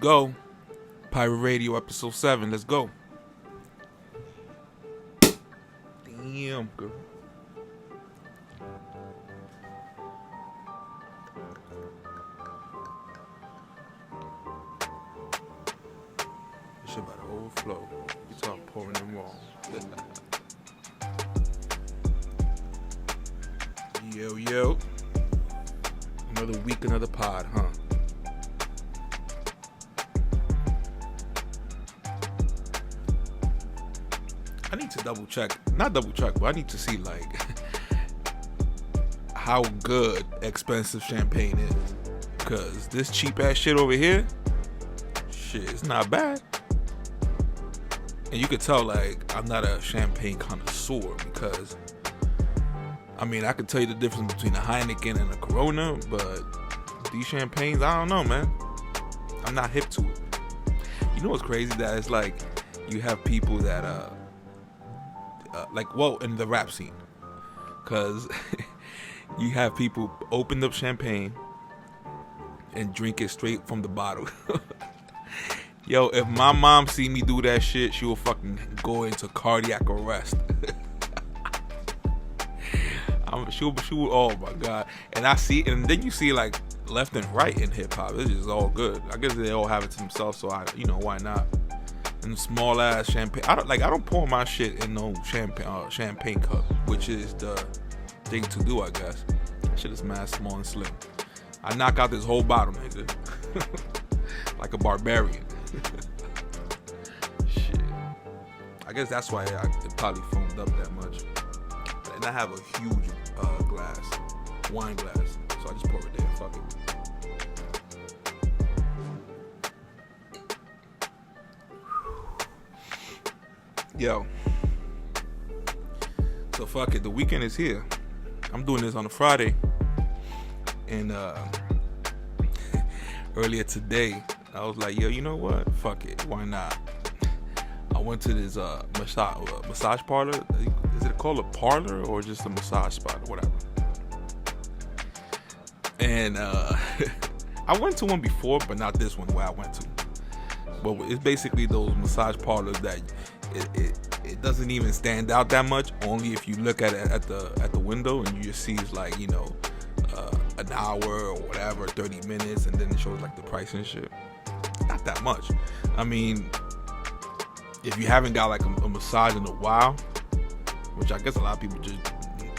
go. Pirate Radio episode 7. Let's go. Damn, girl. This shit about to overflow. You start pouring them wrong. Yo. Another week, another pod, huh? I need to not double check, but I need to see like how good expensive champagne is. Cause this cheap ass shit over here, shit, it's not bad. And you could tell like I'm not a champagne connoisseur because I mean I could tell you the difference between a Heineken and a Corona, but these champagnes, I don't know, man. I'm not hip to it. You know what's crazy? That it's like you have people that in the rap scene, cause you have people open up champagne and drink it straight from the bottle. Yo, if my mom see me do that shit, she will fucking go into cardiac arrest. She will, oh my god. And I see, and then you see like left and right in hip hop. It's just all good. I guess they all have it to themselves, so why not? And small ass champagne. I don't pour my shit in no champagne cup, which is the thing to do, I guess. That shit is mad small and slim. I knock out this whole bottle, nigga. Like a barbarian. Shit. I guess that's why it probably foamed up that much. And I have a huge wine glass, so I just pour it there. Fuck it. Yo. So fuck it. The weekend is here. I'm doing this on a Friday, and earlier today, I was like, yo, you know what? Fuck it. Why not? I went to this massage parlor. Is it called a parlor or just a massage spot or whatever? And I went to one before, but not this one where I went to. But it's basically those massage parlors that it doesn't even stand out that much. Only if you look at it at the window and you just see it's like an hour or whatever, 30 minutes, and then it shows like the price and shit. Not that much. I mean, if you haven't got like a massage in a while, which I guess a lot of people just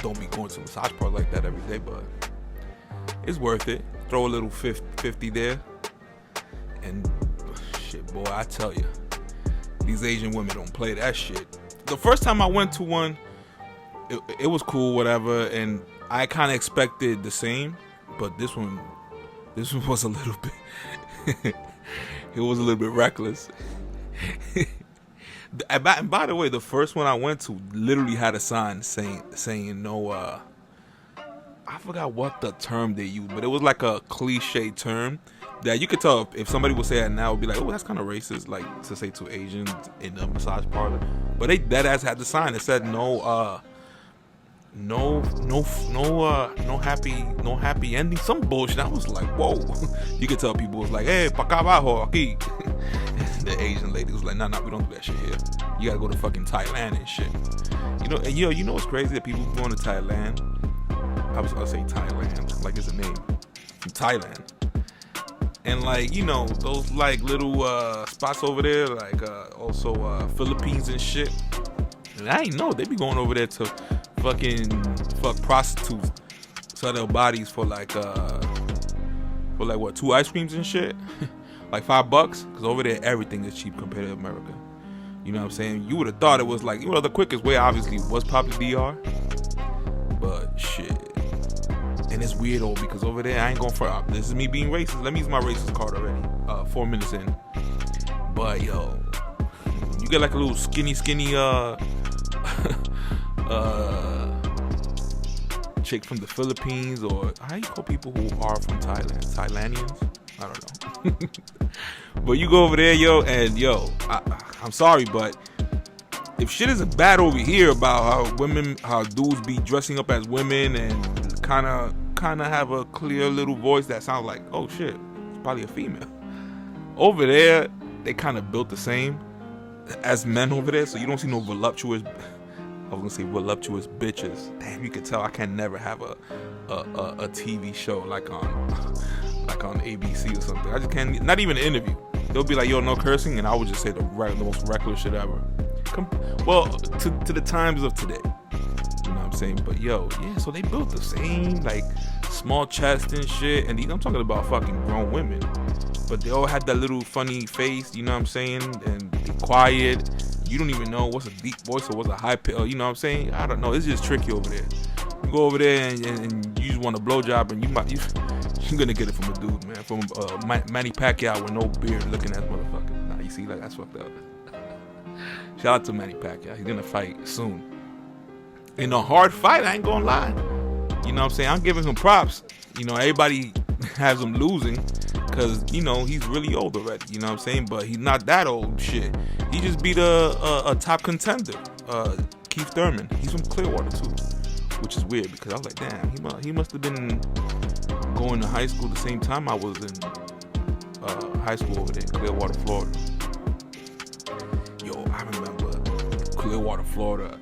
don't be going to a massage parlor like that every day, but it's worth it. Throw a little 50 there, and shit, boy, I tell you, these Asian women don't play that shit. The first time I went to one, it was cool, whatever, and I kind of expected the same, but this one was a little bit, it was a little bit reckless. And by the way, the first one I went to literally had a sign saying no. I forgot what the term they used, but it was like a cliche term that you could tell if somebody would say that now, would be like, oh, that's kind of racist, like to say to Asians in a massage parlor. But they dead ass had the sign that said no happy ending, some bullshit. I was like, whoa. You could tell people was like, hey, pa acá abajo aquí. The Asian lady was like, nah, we don't do that shit here. You gotta go to fucking Thailand and shit. You know what's crazy? That people going to Thailand, I was gonna say Thailand, like it's a name, Thailand, and like those like little spots over there, like also Philippines and shit. And I ain't know they be going over there to fuck prostitutes, sell their bodies for like what, 2 ice creams and shit. Like $5, because over there everything is cheap compared to America. You know what I'm saying? You would have thought it was like, the quickest way obviously was probably DR, but shit. And it's weird though, because over there I ain't going for this is me being racist. Let me use my racist card already. 4 minutes in, but yo, you get like a little skinny chick from the Philippines, or how you call people who are from Thailand? Thailandians? I don't know. But you go over there, yo, and I'm sorry, but if shit isn't bad over here about how dudes be dressing up as women and kind of have a clear little voice that sounds like, oh shit, it's probably a female. over there, they kind of built the same as men over there, so you don't see no voluptuous. I was gonna say voluptuous bitches. Damn, you could tell I can never have a TV show like on ABC or something. I just can't. Not even an interview. They'll be like, yo, no cursing, and I would just say the most reckless shit ever. Well, to the times of today. You know what I'm saying? But yo, yeah, so they built the same, like, small chest and shit. And I'm talking about fucking grown women. But they all had that little funny face, you know what I'm saying? And they quiet. You don't even know what's a deep voice or what's a high pitch. You know what I'm saying? I don't know. It's just tricky over there. You go over there and you just want a blowjob, and you're gonna get it from a dude, man. From Manny Pacquiao with no beard looking at motherfucker. Nah, you see, like, that's fucked up. Shout out to Manny Pacquiao. He's gonna fight soon. In a hard fight, I ain't gonna lie. You know what I'm saying? I'm giving him props. You know, everybody has him losing because, you know, he's really old already. You know what I'm saying? But he's not that old, shit. He just beat a top contender, Keith Thurman. He's from Clearwater, too. Which is weird because I was like, damn, he must have been going to high school the same time I was in high school over there in Clearwater, Florida. Yo, I remember Clearwater, Florida.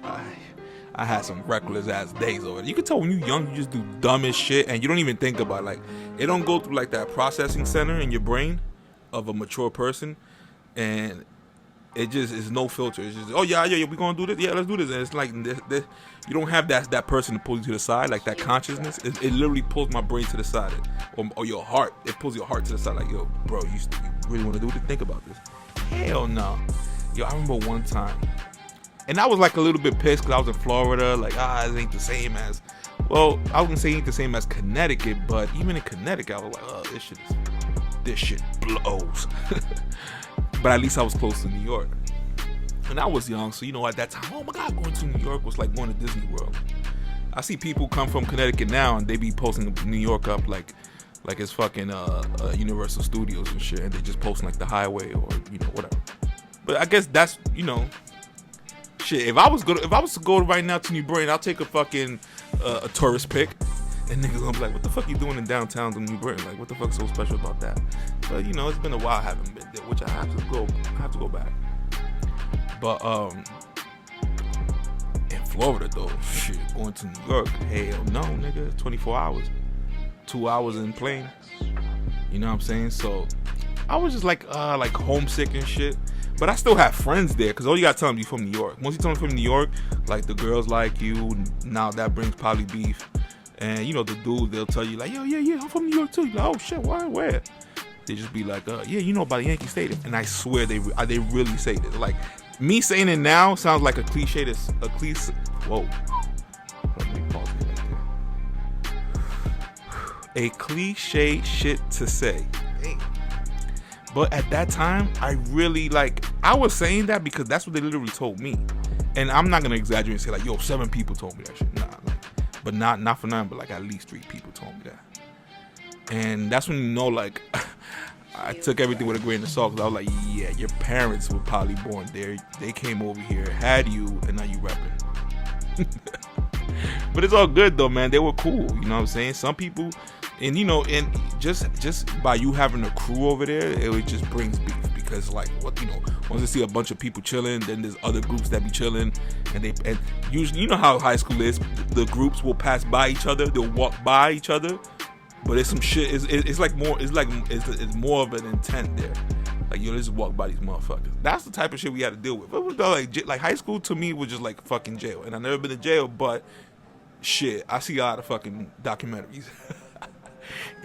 I had some reckless ass days over there. You can tell when you're young, you just do dumbest shit and you don't even think about it. Like, it don't go through like that processing center in your brain of a mature person, and it just is no filter. It's just, oh yeah, we gonna do this. Yeah, let's do this. And it's like this, you don't have that person to pull you to the side, like that consciousness. It literally pulls my brain to the side, or your heart. It pulls your heart to the side. Like, yo, bro, you really want to do this? Think about this. Hell no. Yo, I remember one time. And I was like a little bit pissed because I was in Florida. Like, it ain't the same as, well, I was gonna say it ain't the same as Connecticut, but even in Connecticut, I was like, oh, this shit blows. But at least I was close to New York. And I was young, so, you know, at that time, oh my God, going to New York was like going to Disney World. I see people come from Connecticut now and they be posting New York up like it's fucking Universal Studios and shit, and they just posting like the highway or, you know, whatever. But I guess that's, you know, shit. If I was to go right now to New Britain, I'll take a fucking a tourist pic, and niggas gonna be like, "What the fuck you doing in downtown to New Britain? Like, what the fuck's so special about that?" But you know, it's been a while I haven't been there, which I have to go back. But in Florida though, shit, going to New York, hell no, nigga, 24 hours, 2 hours in plane. You know what I'm saying? So I was just like homesick and shit. But I still have friends there, because all you gotta tell them you from New York. Once you tell them from New York, like, the girls like you, now that brings probably beef. And, you know, the dudes, they'll tell you, like, yo, yeah, I'm from New York too. You're like, oh shit, where? They just be like, yeah, you know about Yankee Stadium. And I swear they really say this. Like, me saying it now sounds like a cliche. Whoa. Let me pause it right there. A cliche shit to say. Dang. But at that time, I really, I was saying that because that's what they literally told me. And I'm not going to exaggerate and say, like, yo, 7 people told me that shit. Nah, but not for nothing, but, like, at least 3 people told me that. And that's when, you know, like, I took everything with a grain of salt, because I was like, yeah, your parents were probably born there. They came over here, had you, and now you repping. But it's all good, though, man. They were cool, you know what I'm saying? Some people... And, you know, and just by you having a crew over there, it just brings beef, because, like, what, you know, once you see a bunch of people chilling, then there's other groups that be chilling, and usually, you know how high school is, the groups will pass by each other, they'll walk by each other, but it's some shit. It's more of an intent there. Like, yo, let's just walk by these motherfuckers. That's the type of shit we had to deal with. But it was like high school to me was just like fucking jail, and I've never been to jail, but shit, I see a lot of fucking documentaries.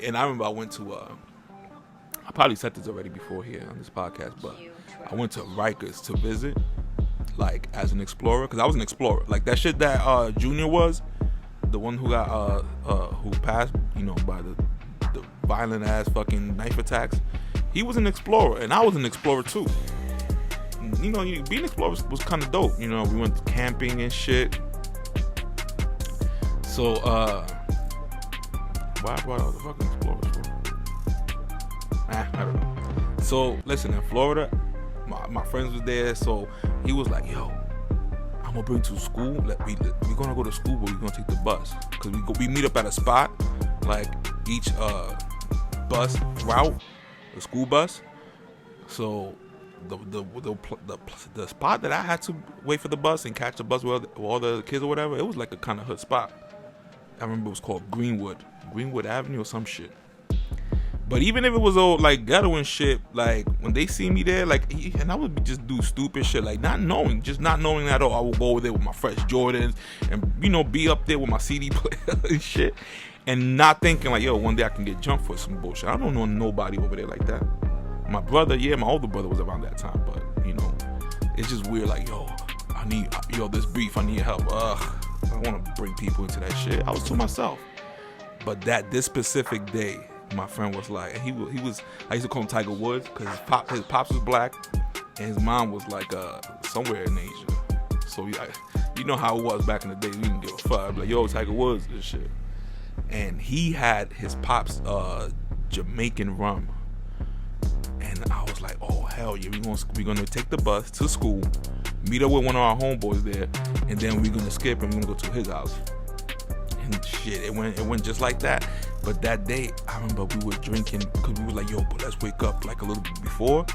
And I remember I went to, I probably said this already before here on this podcast, but I went to Rikers to visit, like, as an explorer, because I was an explorer. Like, that shit that Junior was, the one who got, who passed, you know, by the violent ass fucking knife attacks, he was an explorer, and I was an explorer too. You know, being an explorer was kind of dope. You know, we went camping and shit. So, why brought all the fucking explorers for? I don't know. So, listen, in Florida, my friends was there, so he was like, yo, I'm gonna bring you to school. We're gonna go to school, but we're gonna take the bus. Because we meet up at a spot, like, each bus route, the school bus, So the spot that I had to wait for the bus and catch the bus with all the other kids or whatever, it was like a kind of hood spot. I remember it was called Greenwood Avenue or some shit. But even if it was old like ghetto and shit, like when they see me there, like, and I would just do stupid shit, like not knowing at all. I would go over there with my fresh Jordans and be up there with my CD player and shit, and not thinking like, yo, one day I can get jumped for some bullshit. I don't know nobody over there like that. My brother, my older brother was around that time, but it's just weird. Like, I need this beef. I need help. I don't want to bring people into that shit. I was to myself. But this specific day, my friend was like, he was. I used to call him Tiger Woods because his pops was black, and his mom was like somewhere in Asia. So you know how it was back in the day. We didn't give a fuck. Like, yo, Tiger Woods, this shit. And he had his pops Jamaican rum, and I was like, oh hell yeah, we're gonna take the bus to school, meet up with one of our homeboys there, and then we're gonna skip and we're gonna go to his house. And shit, it went just like that. But that day, I remember we were drinking because we were like, yo, but let's wake up like a little bit before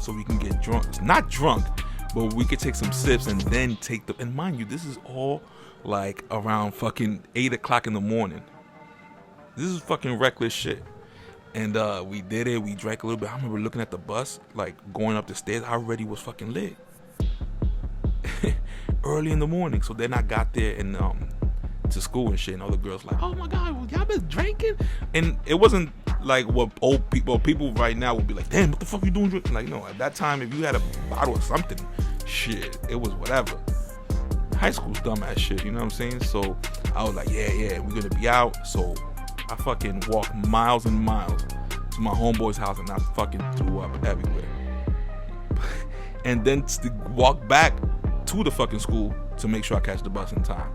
so we can get drunk. It's not drunk, but we could take some sips and then and mind you, this is all like around fucking 8 o'clock in the morning. This is fucking reckless shit. And we did it. We drank a little bit. I remember looking at the bus, like going up the stairs. I already was fucking lit. Early in the morning. So then I got there and to school and shit, and all the girls like, oh my god, well, y'all been drinking? And it wasn't like what people right now would be like, damn, what the fuck you doing drinking? Like, no, at that time, if you had a bottle of something, shit, it was whatever. High school's dumb ass shit, you know what I'm saying? So I was like, yeah, we're gonna be out. So I fucking walked miles and miles to my homeboy's house, and I fucking threw up everywhere. And then to walk back to the fucking school to make sure I catch the bus in time.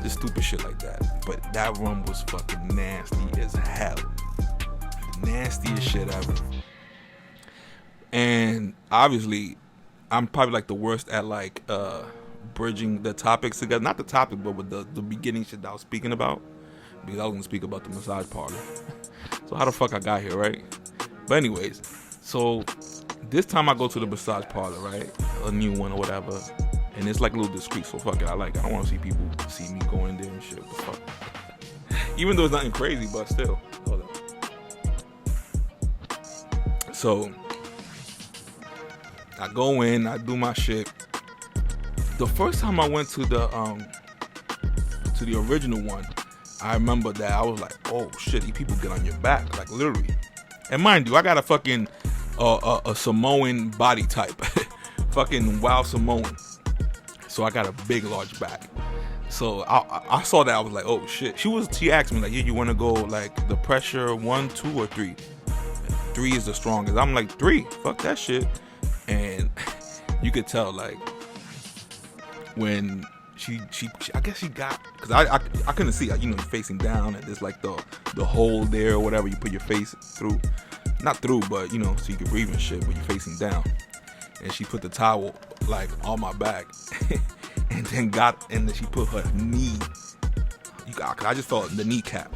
Just stupid shit like that. But that rum was fucking nasty as hell. The nastiest shit ever. And obviously, I'm probably like the worst at like bridging the topics together. Not the topic, but with the beginning shit that I was speaking about. Because I was gonna speak about the massage parlor. So how the fuck I got here, right? But anyways, so this time I go to the massage parlor, right? A new one or whatever. And it's like a little discreet, so fuck it. I don't want to see people see me go in there and shit. What the fuck? Even though it's nothing crazy, but still. Hold up. So I go in, I do my shit. The first time I went to the original one, I remember that I was like, oh shit, these people get on your back, like literally. And mind you, I got a fucking a Samoan body type, fucking wild Samoan. So I got a big, large back. So I saw that. I was like, oh shit. She asked me like, yeah, you want to go like the pressure 1, 2, or 3? 3 is the strongest. I'm like 3. Fuck that shit. And you could tell like when she I guess she got, because I couldn't see, you're facing down and there's like the hole there or whatever you put your face through. Not through, but so you can breathe and shit, but you're facing down. And she put the towel like on my back, and then she put her knee. Cause I just felt the kneecap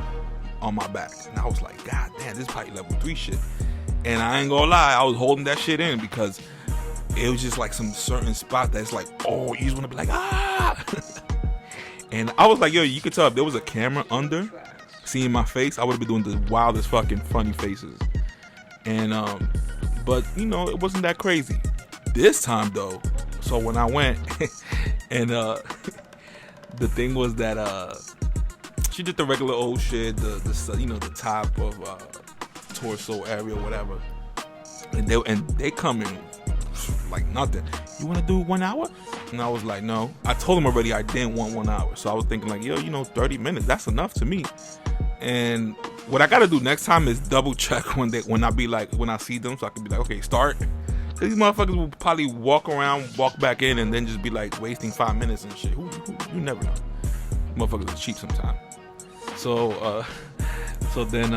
on my back, and I was like, God damn, this is probably level 3 shit. And I ain't gonna lie, I was holding that shit in because it was just like some certain spot that's like, oh, you just wanna be like, ah. And I was like, yo, you could tell if there was a camera under seeing my face, I would have been doing the wildest fucking funny faces. And but it wasn't that crazy. This time though, so when I went and the thing was that she did the regular old shit, the top of torso area, whatever, and they come in like nothing. You want to do 1 hour? And I was like, no. I told them already I didn't want 1 hour, so I was thinking like, yo, 30 minutes, that's enough to me. And what I gotta do next time is double check when I see them, so I can be like, okay, start. Cause these motherfuckers will probably walk back in, and then just be like wasting 5 minutes and shit. You never know. Motherfuckers are cheap sometimes. So then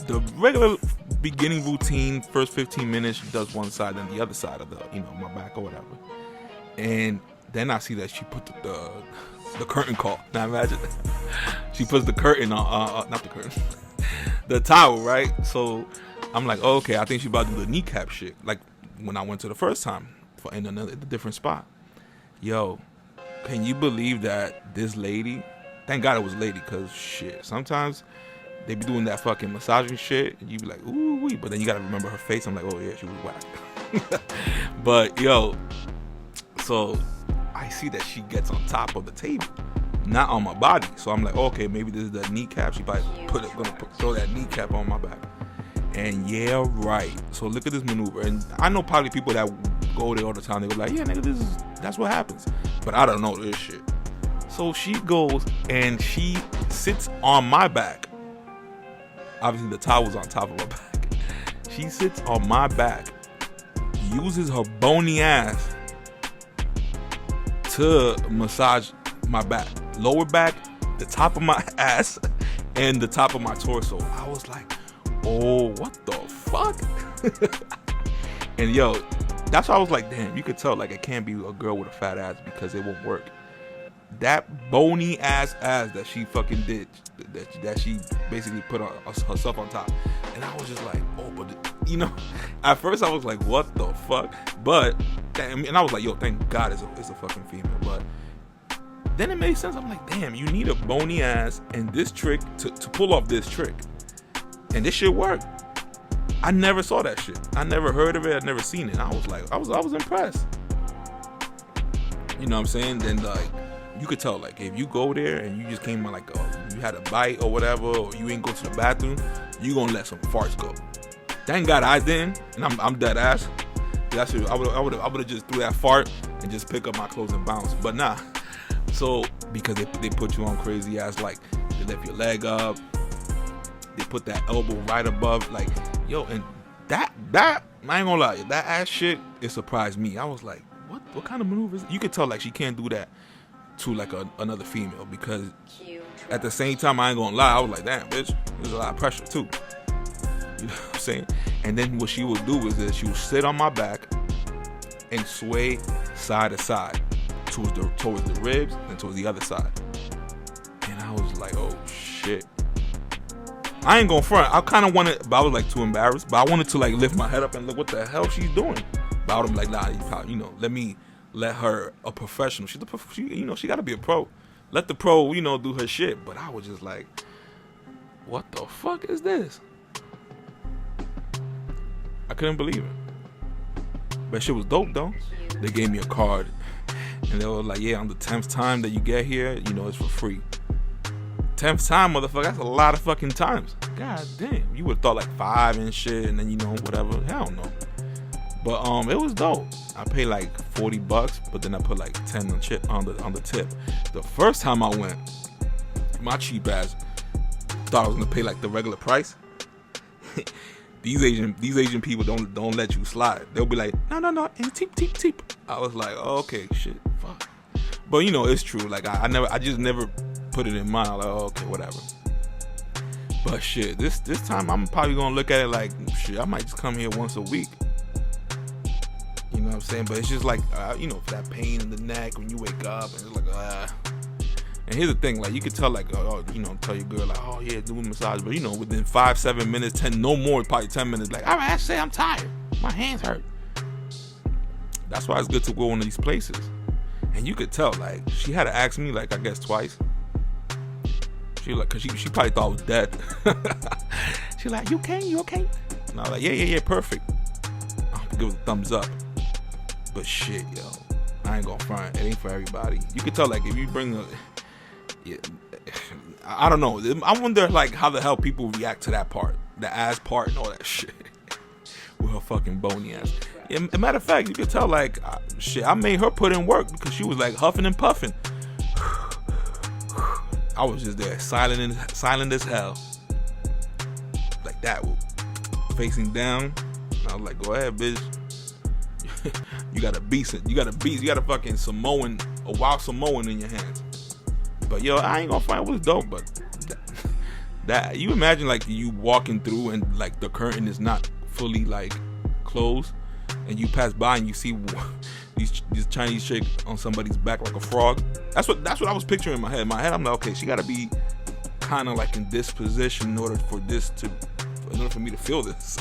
the regular beginning routine, first 15 minutes, she does one side and the other side of the my back or whatever. And then I see that she put the curtain call. Now imagine she puts the curtain on, not the curtain, the towel, right? So I'm like, oh, okay, I think she about to do the kneecap shit. Like when I went to the first time in another different spot. Yo, can you believe that this lady? Thank God it was a lady, cause shit, sometimes they be doing that fucking massaging shit, and you be like, ooh wee, but then you gotta remember her face. I'm like, oh yeah, she was whack. But yo, so I see that she gets on top of the table, not on my body. So I'm like, okay, maybe this is the kneecap. She probably throw that kneecap on my back. And yeah, right. So look at this maneuver. And I know probably people that go there all the time. They go like, yeah, nigga, that's what happens. But I don't know this shit. So she goes and she sits on my back. Obviously the towel's on top of her back. She sits on my back, uses her bony ass to massage my back, lower back, the top of my ass, and the top of my torso. I was like, oh, what the fuck? And yo, that's why I was like, damn, you could tell like it can't be a girl with a fat ass because it won't work. That bony ass that she fucking did, that she basically put herself on top. And I was just like, oh, but you know, at first I was like, what the fuck? But, and I was like, yo, thank God it's a fucking female. But then it made sense. I'm like, damn, you need a bony ass and this trick to pull off this trick. And this shit worked. I never saw that shit. I never heard of it. I'd never seen it. I was like, I was impressed. You know what I'm saying? Then like, you could tell like if you go there and you just came on like you had a bite or whatever, or you ain't go to the bathroom, you gonna let some farts go. Thank God I didn't, and I'm dead ass. That's I would have just threw that fart and just pick up my clothes and bounce. But nah. So because they put you on crazy ass, like they lift your leg up, they put that elbow right above, like yo, and that I ain't gonna lie, that ass shit, it surprised me. I was like, what kind of maneuver is it? You could tell like she can't do that to like another female, because at the same time, I ain't gonna lie, I was like, damn bitch, there's a lot of pressure too. You know what I'm saying? And then what she would do is that she would sit on my back and sway side to side towards the ribs and towards the other side. And I was like, oh shit. I ain't gonna front. I kind of wanted, but I was like too embarrassed. But I wanted to like lift my head up and look what the hell she's doing. But I was like, nah, you know, let her, a professional. She gotta be a pro. Let the pro, do her shit. But I was just like, what the fuck is this? I couldn't believe it. But shit was dope though. They gave me a card, and they were like, yeah, on the 10th time that you get here, it's for free. 10th time, motherfucker, that's a lot of fucking times. God damn, you would have thought like 5 and shit, and then whatever. Hell no. But it was dope. I paid like $40, but then I put like 10 on the tip. The first time I went, my cheap ass thought I was gonna pay like the regular price. These Asian people don't let you slide. They'll be like, no, and teep. I was like, oh, okay, shit, fuck. But it's true. Like I just never put it in mind. I'm like, oh, okay, whatever. But shit, this time I'm probably gonna look at it like, shit, I might just come here once a week. You know what I'm saying? But it's just like, for that pain in the neck when you wake up, and it's like, And here's the thing, like, you could tell, like, tell your girl, like, oh, yeah, do a massage. But, within 5-7 minutes, 10, no more, probably 10 minutes, like, all right, I say I'm tired. My hands hurt. That's why it's good to go one of these places. And you could tell, like, she had to ask me, like, I guess twice. She like, cause she probably thought I was dead. She like, you okay? And I was like, yeah, perfect. I'll give it a thumbs up. But shit, yo, I ain't gonna front. It ain't for everybody. You could tell, like, if you bring I don't know. I wonder, like, how the hell people react to that part, the ass part and all that shit. With her fucking bony ass. Yeah, as a matter of fact, you could tell, like, shit, I made her put in work because she was like huffing and puffing. I was just there, silent as hell, like that, facing down. And I was like, "Go ahead, bitch. You got a beast. You got a fucking a wild Samoan in your hands." But yo, I ain't gonna find it was dope. But that you imagine like you walking through and like the curtain is not fully like closed, and you pass by and you see these Chinese chick on somebody's back like a frog. That's what I was picturing in my head. I'm like, okay, she gotta be kind of like in this position in order for this to in order for me to feel this.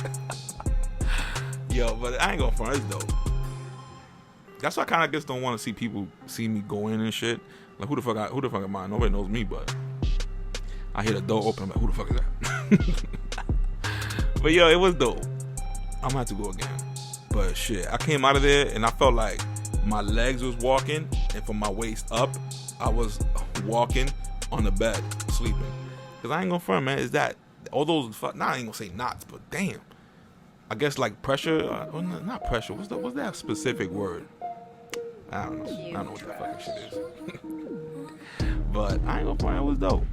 Yo, but I ain't gonna front, it's dope. That's why I kind of just don't want to see people see me go in and shit. Like, who the fuck am I? Nobody knows me, but I hear the door open. I'm like, who the fuck is that? But yo, it was dope. I'm gonna have to go again. But shit, I came out of there and I felt like my legs was walking, and from my waist up, I was walking on the bed, sleeping. Cause I ain't gonna front, man. Is that all those? I ain't gonna say knots, but damn. I guess like pressure. Not pressure. What's that specific word? I don't know. I don't know what that fucking shit is. But I ain't gonna front. It was dope.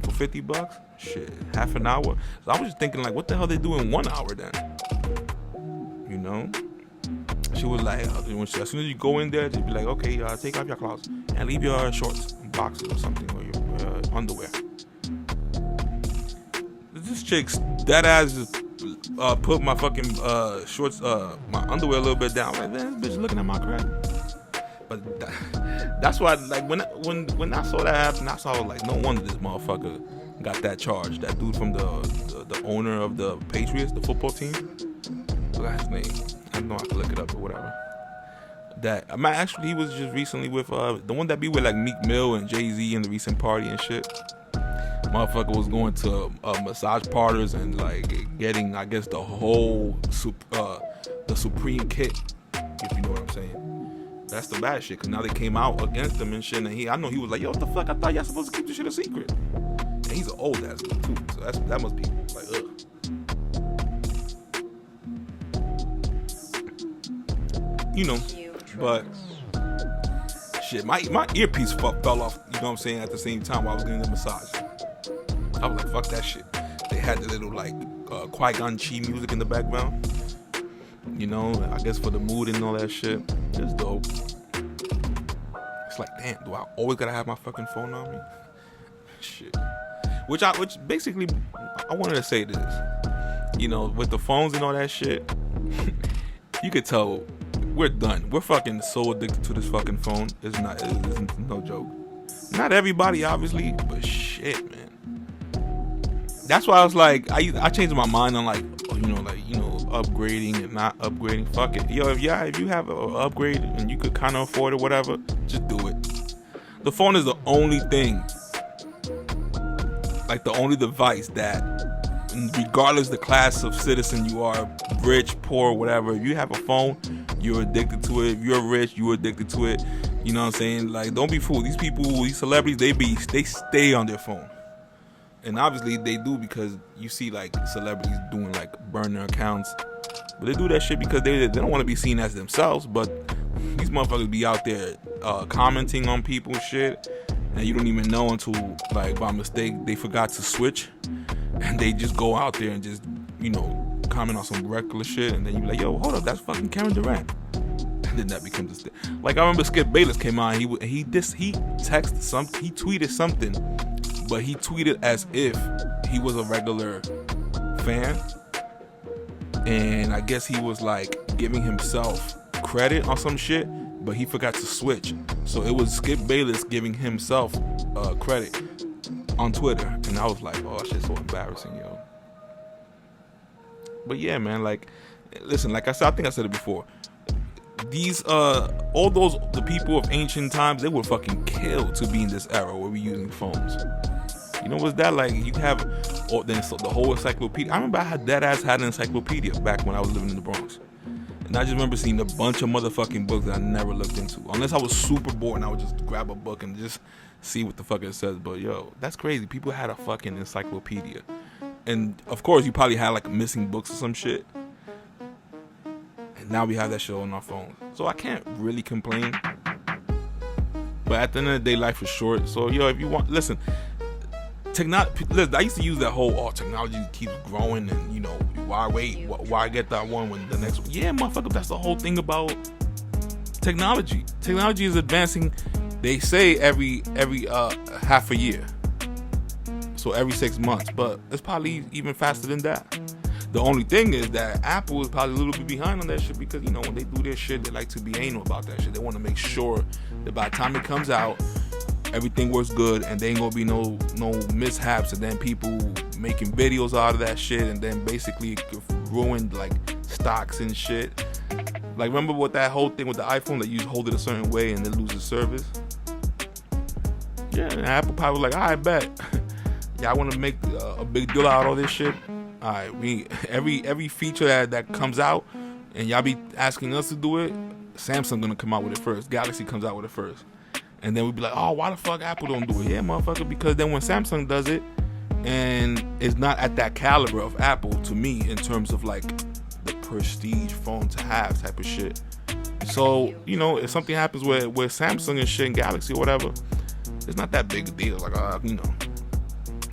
For $50, shit, half an hour. So I was just thinking like, what the hell they do in 1 hour then? You know? She was like, as soon as you go in there, they'd be like, okay, take off your clothes and leave your shorts, boxes or something, or your underwear. This chick's dead ass just put my fucking shorts, my underwear a little bit down. I'm like, man, this bitch looking at my crack. But that's why, like, when I saw that happen, I saw like, no wonder this motherfucker got that charge. That dude from the owner of the Patriots, the football team. What's his name? I don't know, I can look it up or whatever. Actually, he was just recently with the one that be with like Meek Mill and Jay-Z in the recent party and shit. Motherfucker was going to massage parlors and like getting, I guess, the whole the Supreme kit, if you know what I'm saying. That's the bad shit, cause now they came out against him and shit, and I know he was like, yo, what the fuck? I thought y'all supposed to keep this shit a secret. And he's an old ass dude too, so that must be like, ugh. You know, but shit, my earpiece fell off, you know what I'm saying, at the same time while I was getting the massage. I was like, fuck that shit. They had the little like Qui-Gon Chi music in the background. You know, I guess for the mood and all that shit. It's dope. It's like, damn, do I always gotta have my fucking phone on me? Shit. Which basically, I wanted to say this. You know, with the phones and all that shit, you could tell we're done. We're fucking so addicted to this fucking phone. It's no joke. Not everybody, obviously, but shit, man. That's why I was like, I changed my mind on like, upgrading and not upgrading. Fuck it, yo. If you have an upgrade and you could kind of afford it, whatever, just do it. The phone is the only thing, like the only device that, regardless the class of citizen you are, rich, poor, whatever, if you have a phone, you're addicted to it. If you're rich, you're addicted to it. You know what I'm saying? Like, don't be fooled. These people, these celebrities, they stay on their phone. And obviously they do, because you see like celebrities doing like burner accounts. But they do that shit because they don't want to be seen as themselves. But these motherfuckers be out there commenting on people's shit, and you don't even know until like by mistake they forgot to switch. And they just go out there and just, comment on some reckless shit, and then you be like, yo, hold up, that's fucking Kevin Durant. And then that becomes a like, I remember Skip Bayless came out, and he texted something, he tweeted something, but he tweeted as if he was a regular fan, and I guess he was like giving himself credit on some shit, but he forgot to switch. So it was Skip Bayless giving himself credit on Twitter, and I was like, oh, that shit's so embarrassing, yo. But yeah, man, like, listen, like I said, I think I said it before. These all the people of ancient times, they were fucking killed to be in this era where we're using phones. You know what's that like? You have the whole encyclopedia. I remember I had an encyclopedia back when I was living in the Bronx, and I just remember seeing a bunch of motherfucking books that I never looked into, unless I was super bored and I would just grab a book and just see what the fuck it says. But yo, that's crazy. People had a fucking encyclopedia, and of course you probably had like missing books or some shit. And now we have that shit on our phones, so I can't really complain. But at the end of the day, life is short. So yo, if you want, listen. Listen, I used to use that whole technology keeps growing, and why wait? Why get that one when the next one? Yeah, motherfucker, that's the whole thing about technology. Technology is advancing. They say every half a year, so every 6 months, but it's probably even faster than that. The only thing is that Apple is probably a little bit behind on that shit, because when they do their shit, they like to be anal about that shit. They want to make sure that by the time it comes out, everything works good, and there ain't gonna be no mishaps, and then people making videos out of that shit, and then basically ruined like stocks and shit. Like, remember what that whole thing with the iPhone that you hold it a certain way and then loses service? Yeah, and Apple probably was like, I bet. Y'all want to make a big deal out of all this shit? All right, we every feature that comes out, and y'all be asking us to do it, Samsung gonna come out with it first. Galaxy comes out with it first. And then we'd be like, oh, why the fuck Apple don't do it? Yeah, motherfucker, because then when Samsung does it, and it's not at that caliber of Apple to me in terms of like the prestige phone to have type of shit. So, you know, if something happens with Samsung and shit and Galaxy or whatever, it's not that big a deal. Like, you know,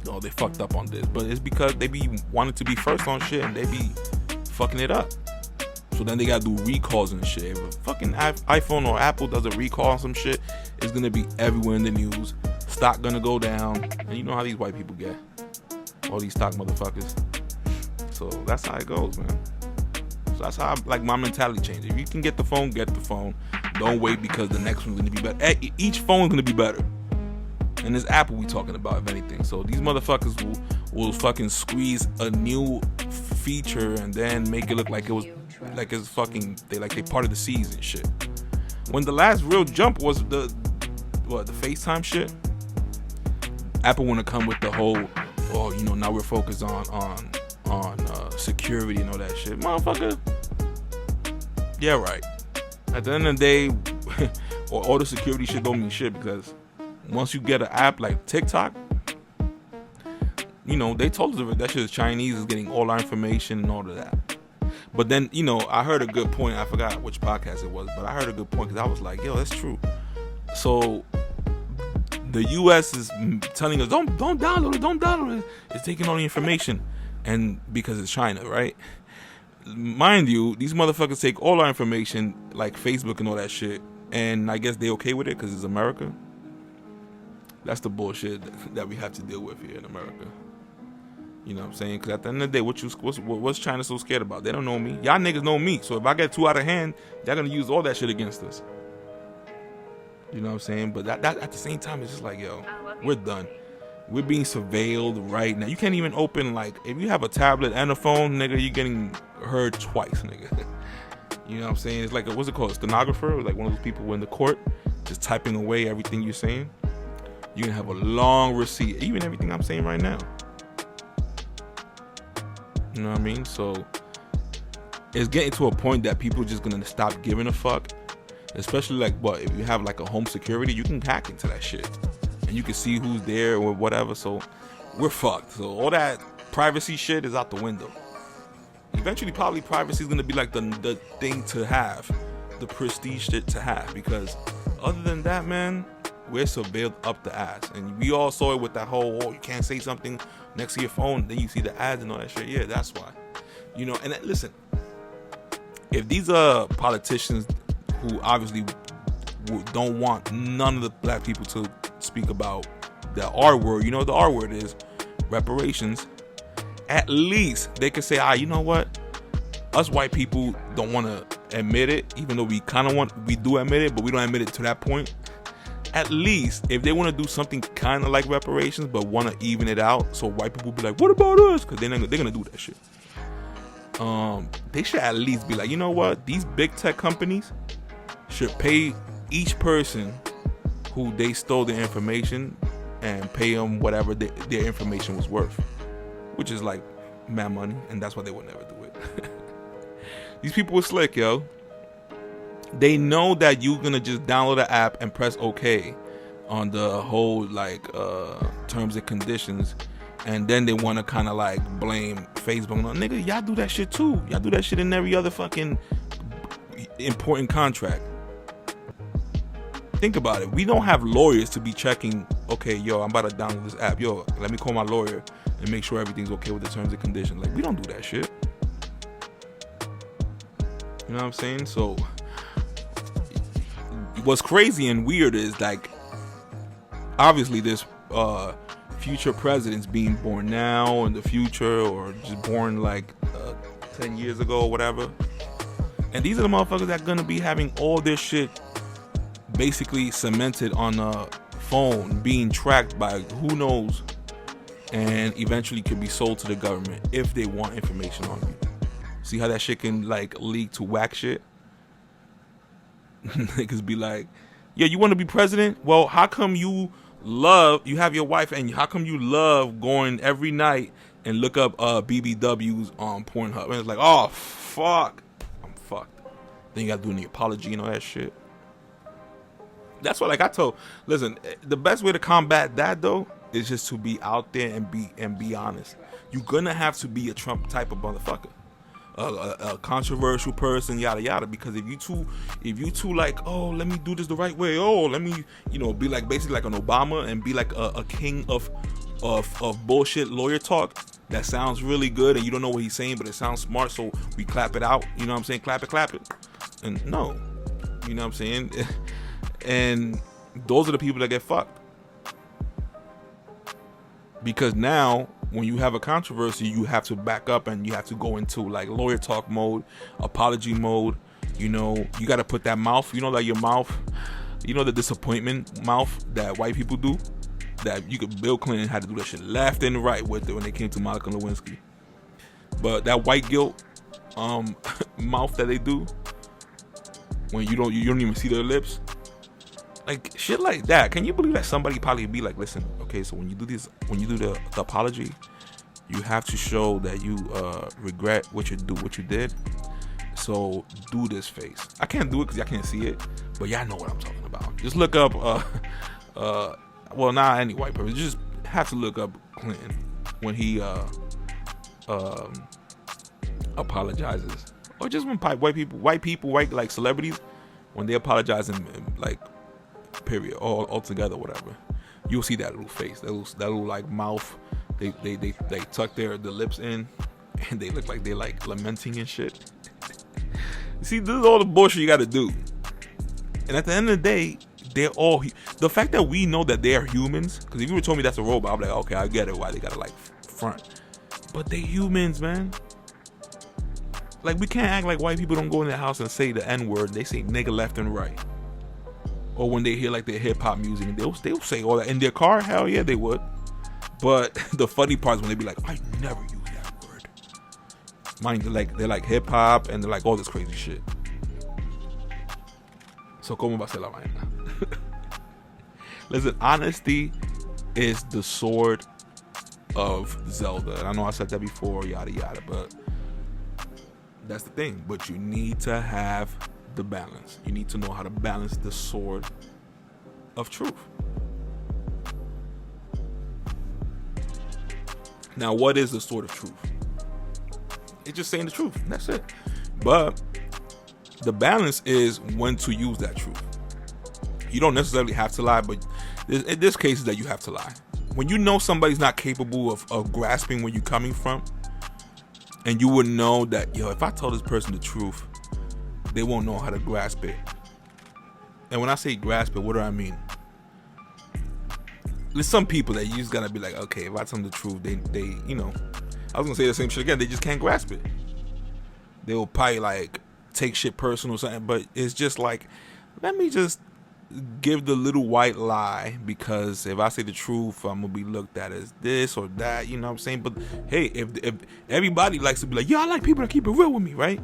oh, they fucked up on this. But it's because they be wanting to be first on shit and they be fucking it up. So then they gotta do recalls and shit. If a fucking iPhone or Apple does a recall on some shit, it's gonna be everywhere in the news. Stock gonna go down. And you know how these white people get. All these stock motherfuckers. So that's how it goes, man. So that's how like my mentality changes. If you can get the phone, get the phone. Don't wait because the next one's gonna be better. Each phone's gonna be better. And it's Apple we talking about, if anything. So these motherfuckers will fucking squeeze a new feature and then make it look like it was like it's fucking they part of the season shit. When the last real jump was the FaceTime shit, Apple wanna come with the whole, oh, you know, now we're focused on security and all that shit. Motherfucker. Yeah, right. At the end of the day, or all the security shit don't mean shit, because once you get an app like TikTok, you know, they told us that shit is Chinese, is getting all our information and all of that. But then, you know, I heard a good point. I forgot which podcast it was, but I heard a good point because I was like, yo, that's true. So the U.S. is telling us, don't download it. It's taking all the information. And because it's China, right? Mind you, these motherfuckers take all our information, like Facebook and all that shit, and I guess they okay with it because it's America. That's the bullshit that we have to deal with here in America. You know what I'm saying? Because at the end of the day, what's China so scared about? They don't know me. Y'all niggas know me. So if I get too out of hand, y'all gonna use all that shit against us. You know what I'm saying? But that at the same time, it's just like, yo, we're done. We're being surveilled right now. You can't even open, like, if you have a tablet and a phone, nigga, you're getting heard twice, nigga. You know what I'm saying? It's like, what's it called? A stenographer? Like one of those people in the court just typing away everything you're saying. You can have a long receipt, even everything I'm saying right now. You know what I mean? So it's getting to a point that people are just gonna stop giving a fuck. Especially like, what, if you have like a home security, you can hack into that shit and you can see who's there or whatever. So we're fucked. So all that privacy shit is out the window. Eventually, probably privacy is gonna be like the thing to have, the prestige shit to have. Because other than that, man, we're surveilled up the ass. And we all saw it with that whole, oh, you can't say something next to your phone, then you see the ads and all that shit. Yeah, that's why. You know, and listen, if these are politicians who obviously don't want none of the black people to speak about the R word, you know what the R word is, reparations, at least they could say, you know what? Us white people don't want to admit it, even though we do admit it, but we don't admit it to that point. At least if they want to do something kind of like reparations, but want to even it out, so white people be like, what about us? Because they're gonna do that shit. They should at least be like, you know what? These big tech companies should pay each person who they stole their information and pay them whatever their information was worth, which is like mad money, and that's why they would never do it. These people are slick, yo. They know that you're gonna just download the app and press OK on the whole like terms and conditions, and then they want to kind of like blame Facebook. No, nigga, y'all do that shit too. Y'all do that shit in every other fucking important contract. Think about it. We don't have lawyers to be checking, okay, yo, I'm about to download this app. Yo, let me call my lawyer and make sure everything's okay with the terms and conditions. Like, we don't do that shit. You know what I'm saying? So what's crazy and weird is, like, obviously there's future presidents being born now in the future, or just born like 10 years ago or whatever. And these are the motherfuckers that are gonna be having all this shit basically cemented on phone being tracked by who knows, and eventually could be sold to the government if they want information on you. See how that shit can like leak to whack shit? Niggas be like, yeah, you want to be president? Well, how come you have your wife, and how come you love going every night and look up BBWs on Pornhub? And it's like, oh, fuck. I'm fucked. Then you got to do the apology and all that shit. That's what, like I told, listen, the best way to combat that, though, is just to be out there and be honest. You're going to have to be a Trump type of motherfucker. A controversial person, yada yada. Because if you too like, oh, let me do this the right way, oh, let me, be like basically like an Obama and be like a king of bullshit lawyer talk that sounds really good and you don't know what he's saying but it sounds smart, so we clap it out, you know what I'm saying, clap it, and no, you know what I'm saying. And those are the people that get fucked, because now when you have a controversy, you have to back up and you have to go into like lawyer talk mode, apology mode. You got to put that mouth, like your mouth, the disappointment mouth that white people do. That Bill Clinton had to do that shit left and right with it when they came to Monica Lewinsky. But that white guilt mouth that they do when you don't even see their lips, like shit like that. Can you believe that somebody probably be like, listen, okay, so when you do the apology, you have to show that you regret what you did. So do this face. I can't do it because I can't see it, but y'all know what I'm talking about. Just look up well, not any white person. You just have to look up Clinton when he apologizes, or just when white people, like celebrities, when they apologize and like period, all together, whatever. You'll see that little face, that little like mouth. They tuck the lips in, and they look like they like lamenting and shit. See, this is all the bullshit you got to do. And at the end of the day, they're all the fact that we know that they are humans. Because if you were told me that's a robot, I'm like, okay, I get it why they gotta like front. But they humans, man. Like, we can't act like white people don't go in their house and say the N-word. They say nigga left and right. Or when they hear like their hip hop music, they'll say all that in their car. Hell yeah, they would. But the funny part is when they be like, I never use that word. Mind they're like hip hop and they're like all this crazy shit. So como va a ser la vaina? Listen, honesty is the sword of Zelda. And I know I said that before, yada yada, but that's the thing. But you need to have the balance. You need to know how to balance the sword of truth. Now, what is the sword of truth? It's just saying the truth. That's it. But the balance is when to use that truth. You don't necessarily have to lie, but in this case is that you have to lie. When you know somebody's not capable of grasping where you're coming from, and you would know that, if I tell this person the truth, they won't know how to grasp it. And when I say grasp it, what do I mean? There's some people that you just gotta be like, okay, if I tell them the truth, they I was gonna say the same shit again, they just can't grasp it. They will probably like take shit personal or something, but it's just like, let me just give the little white lie, because if I say the truth, I'm gonna be looked at as this or that, you know what I'm saying? But hey, if everybody likes to be like, I like people that keep it real with me, right?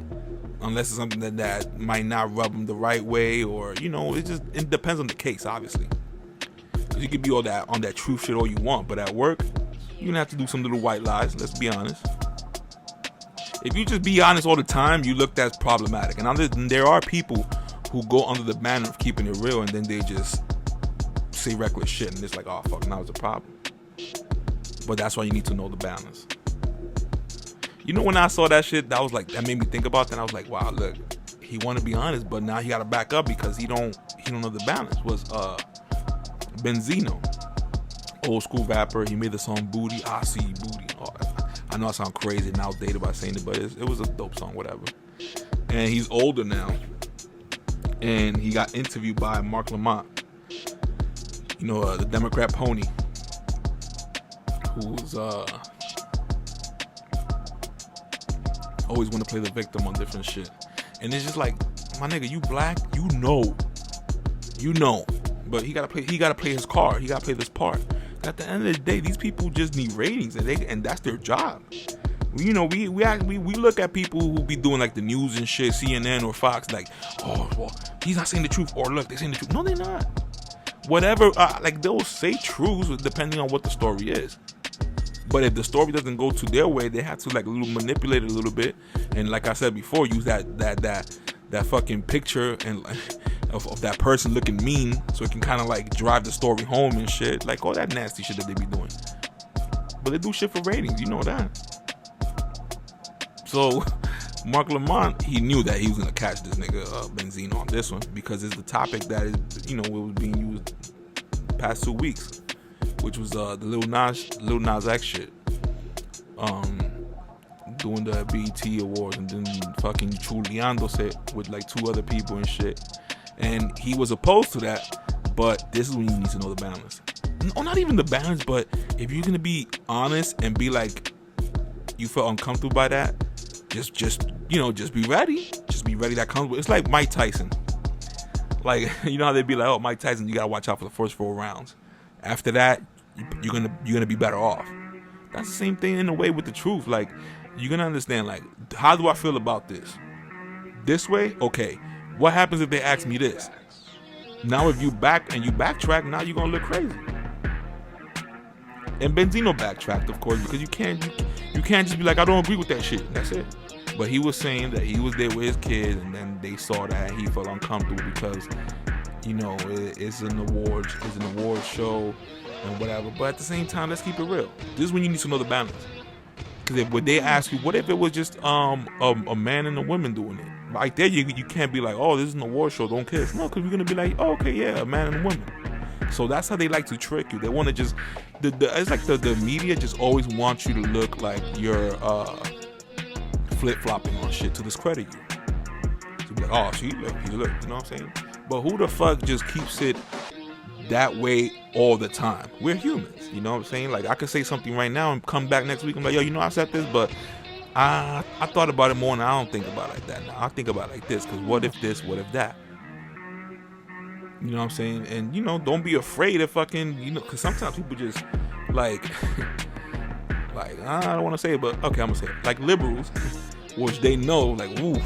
Unless it's something that might not rub them the right way, or it depends on the case, obviously. You can be all that on that truth shit all you want, but at work, you're gonna have to do some little white lies. Let's be honest. If you just be honest all the time, you looked at as problematic. And there are people who go under the banner of keeping it real, and then they just say reckless shit, and it's like, oh fuck, now it's a problem. But that's why you need to know the balance. When I saw that shit, that made me think about that. And I was like, wow, look, he want to be honest, but now he got to back up because he don't know the balance. Was Benzino, old school rapper. He made the song Booty, I See Booty. Oh, I know I sound crazy and outdated by saying it, but it was a dope song, whatever. And he's older now. And he got interviewed by Mark Lamont, the Democrat pony, who's always want to play the victim on different shit. And it's just like, my nigga, you black, you know, but he gotta play his card. He gotta play this part. At the end of the day, these people just need ratings, and that's their job. We look at people who be doing like the news and shit, CNN or Fox, like, oh, well, he's not saying the truth, or look, they're saying the truth. No, they're not. Whatever, like they'll say truths depending on what the story is. But if the story doesn't go to their way, they have to like manipulate it a little bit. And like I said before, use that fucking picture and of that person looking mean, so it can kind of like drive the story home and shit, like all that nasty shit that they be doing. But they do shit for ratings, you know that. So Marc Lamont, he knew that he was gonna catch this nigga Benzino on this one, because it's the topic that is, it was being used the past 2 weeks, which was the Lil Nas X shit, doing the BET Awards and then fucking chuleándose with like 2 other people and shit. And he was opposed to that, but this is when you need to know the balance. No, not even the balance, but if you're gonna be honest and be like, you feel uncomfortable by that, just be ready. Just be ready. That comes with. It's like Mike Tyson. Like, you know how they be like, oh, Mike Tyson, you gotta watch out for the first 4 rounds. After that, you're gonna be better off. That's the same thing in a way with the truth. Like, you're gonna understand, like, how do I feel about this? This way, okay. What happens if they ask me this? Now if you backtrack, now you're gonna look crazy. And Benzino backtracked, of course, because you can't just be like, I don't agree with that shit. That's it. But he was saying that he was there with his kids, and then they saw that he felt uncomfortable because, it's an award show and whatever. But at the same time, let's keep it real. This is when you need to know the balance. Because when they ask you, what if it was just a man and a woman doing it? Right there, you can't be like, oh, this is an award show, don't kiss. No, because we're gonna be like, oh, okay, yeah, a man and a woman. So that's how they like to trick you. They want to just it's like the media just always wants you to look like you're flip-flopping on shit to discredit you. To be like, oh, see, look, you know what I'm saying? But who the fuck just keeps it that way all the time? We're humans, you know what I'm saying? Like, I could say something right now and come back next week and be like, yo, I said this, but I thought about it more, and I don't think about it like that now. I think about it like this, because what if this, what if that? You know what I'm saying? And, don't be afraid of fucking, because sometimes people just, like, I don't want to say it, but, okay, I'm going to say it. Like liberals, which they know, like, ooh,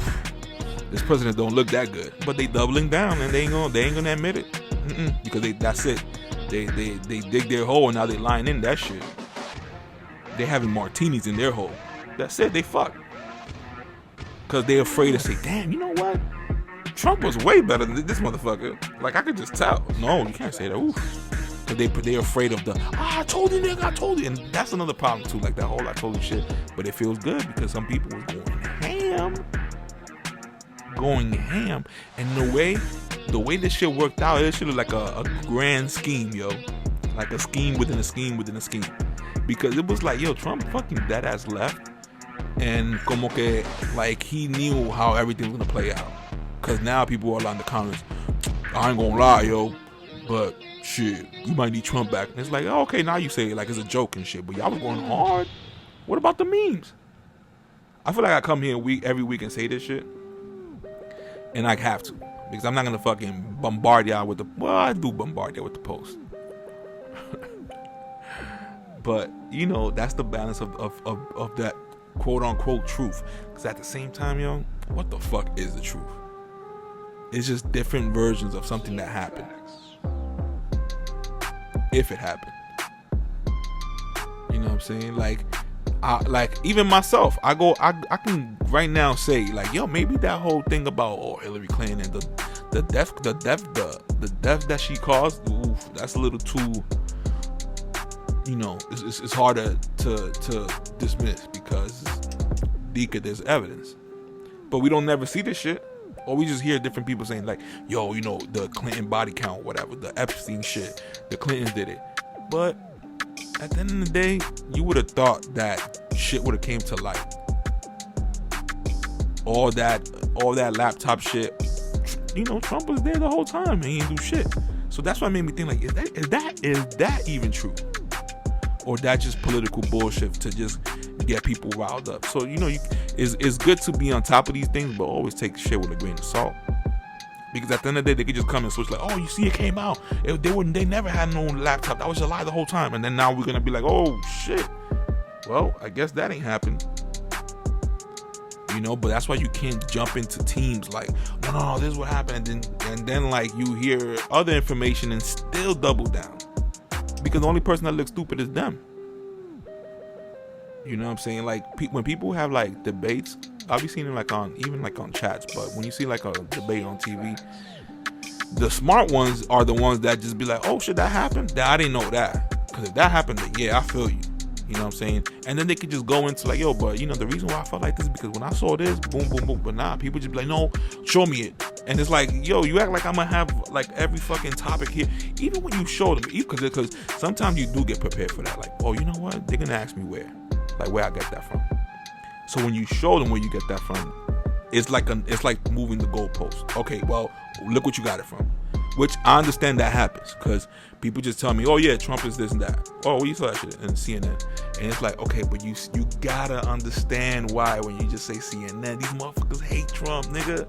this president don't look that good. But they doubling down, and they ain't gonna admit it. Because that's it. They dig their hole, and now they lying in that shit. They having martinis in their hole. That's it, they fuck. Because they afraid to say, damn, you know what? Trump was way better than this motherfucker. Like, I could just tell. No, you can't say that. Oof. Because they're afraid of I told you, nigga, I told you. And that's another problem, too. Like, that whole I told you shit. But it feels good because some people was going ham. And the way this shit worked out, it should look like a grand scheme, yo. Like a scheme within a scheme within a scheme. Because it was like, yo, Trump fucking dead ass left. And como que, like, he knew how everything was gonna play out. Because now people are in the comments, I ain't gonna lie, yo, but shit, you might need Trump back. And it's like, oh, okay, now you say it like it's a joke and shit, but y'all was going hard. What about the memes? I feel like I come here every week and say this shit, and I have to, because I'm not gonna fucking bombard y'all with I do bombard y'all with the post. But, that's the balance of that quote-unquote truth. Because at the same time, yo, what the fuck is the truth? It's just different versions of something that happened. If it happened. You know what I'm saying? Like even myself, I can right now say, like, yo, maybe that whole thing about Hillary Clinton and the death that she caused, oof, that's a little too, it's harder to dismiss, because there's evidence. But we don't never see this shit. Or we just hear different people saying, like, yo, the Clinton body count, whatever, the Epstein shit, the Clintons did it. But at the end of the day, you would have thought that shit would have came to light. All that laptop shit, Trump was there the whole time and he didn't do shit. So that's why it made me think, like, is that even true? Or that just political bullshit to just get people riled up? So, it's good to be on top of these things, but always take shit with a grain of salt. Because at the end of the day, they could just come and switch like, oh, you see, it came out. They never had no laptop. That was a lie the whole time. And then now we're gonna be like, oh shit. Well, I guess that ain't happened. You know, but that's why you can't jump into teams like, no, this is what happened, and then like you hear other information and still double down, because the only person that looks stupid is them. You know what I'm saying? Like when people have like debates, I've been seeing it like on chats, but when you see like a debate on TV, the smart ones are the ones that just be like, oh shit, that happened? I didn't know that, because if that happened, then yeah, I feel you. You know what I'm saying? And then they could just go into like, yo, but you know, the reason why I felt like this is because when I saw this, boom, boom, boom. But nah, people just be like, no, show me it. And it's like, yo, you act like I'm gonna have like every fucking topic here. Even when you show them, because sometimes you do get prepared for that. Like, oh, you know what? They're gonna ask me where I get that from. So when you show them where you get that from, it's like moving the goalpost. Okay, well, look what you got it from. Which I understand that happens, because people just tell me, oh yeah, Trump is this and that. Oh, well, you saw that shit in CNN. And it's like, okay, but you gotta understand why when you just say CNN. These motherfuckers hate Trump, nigga.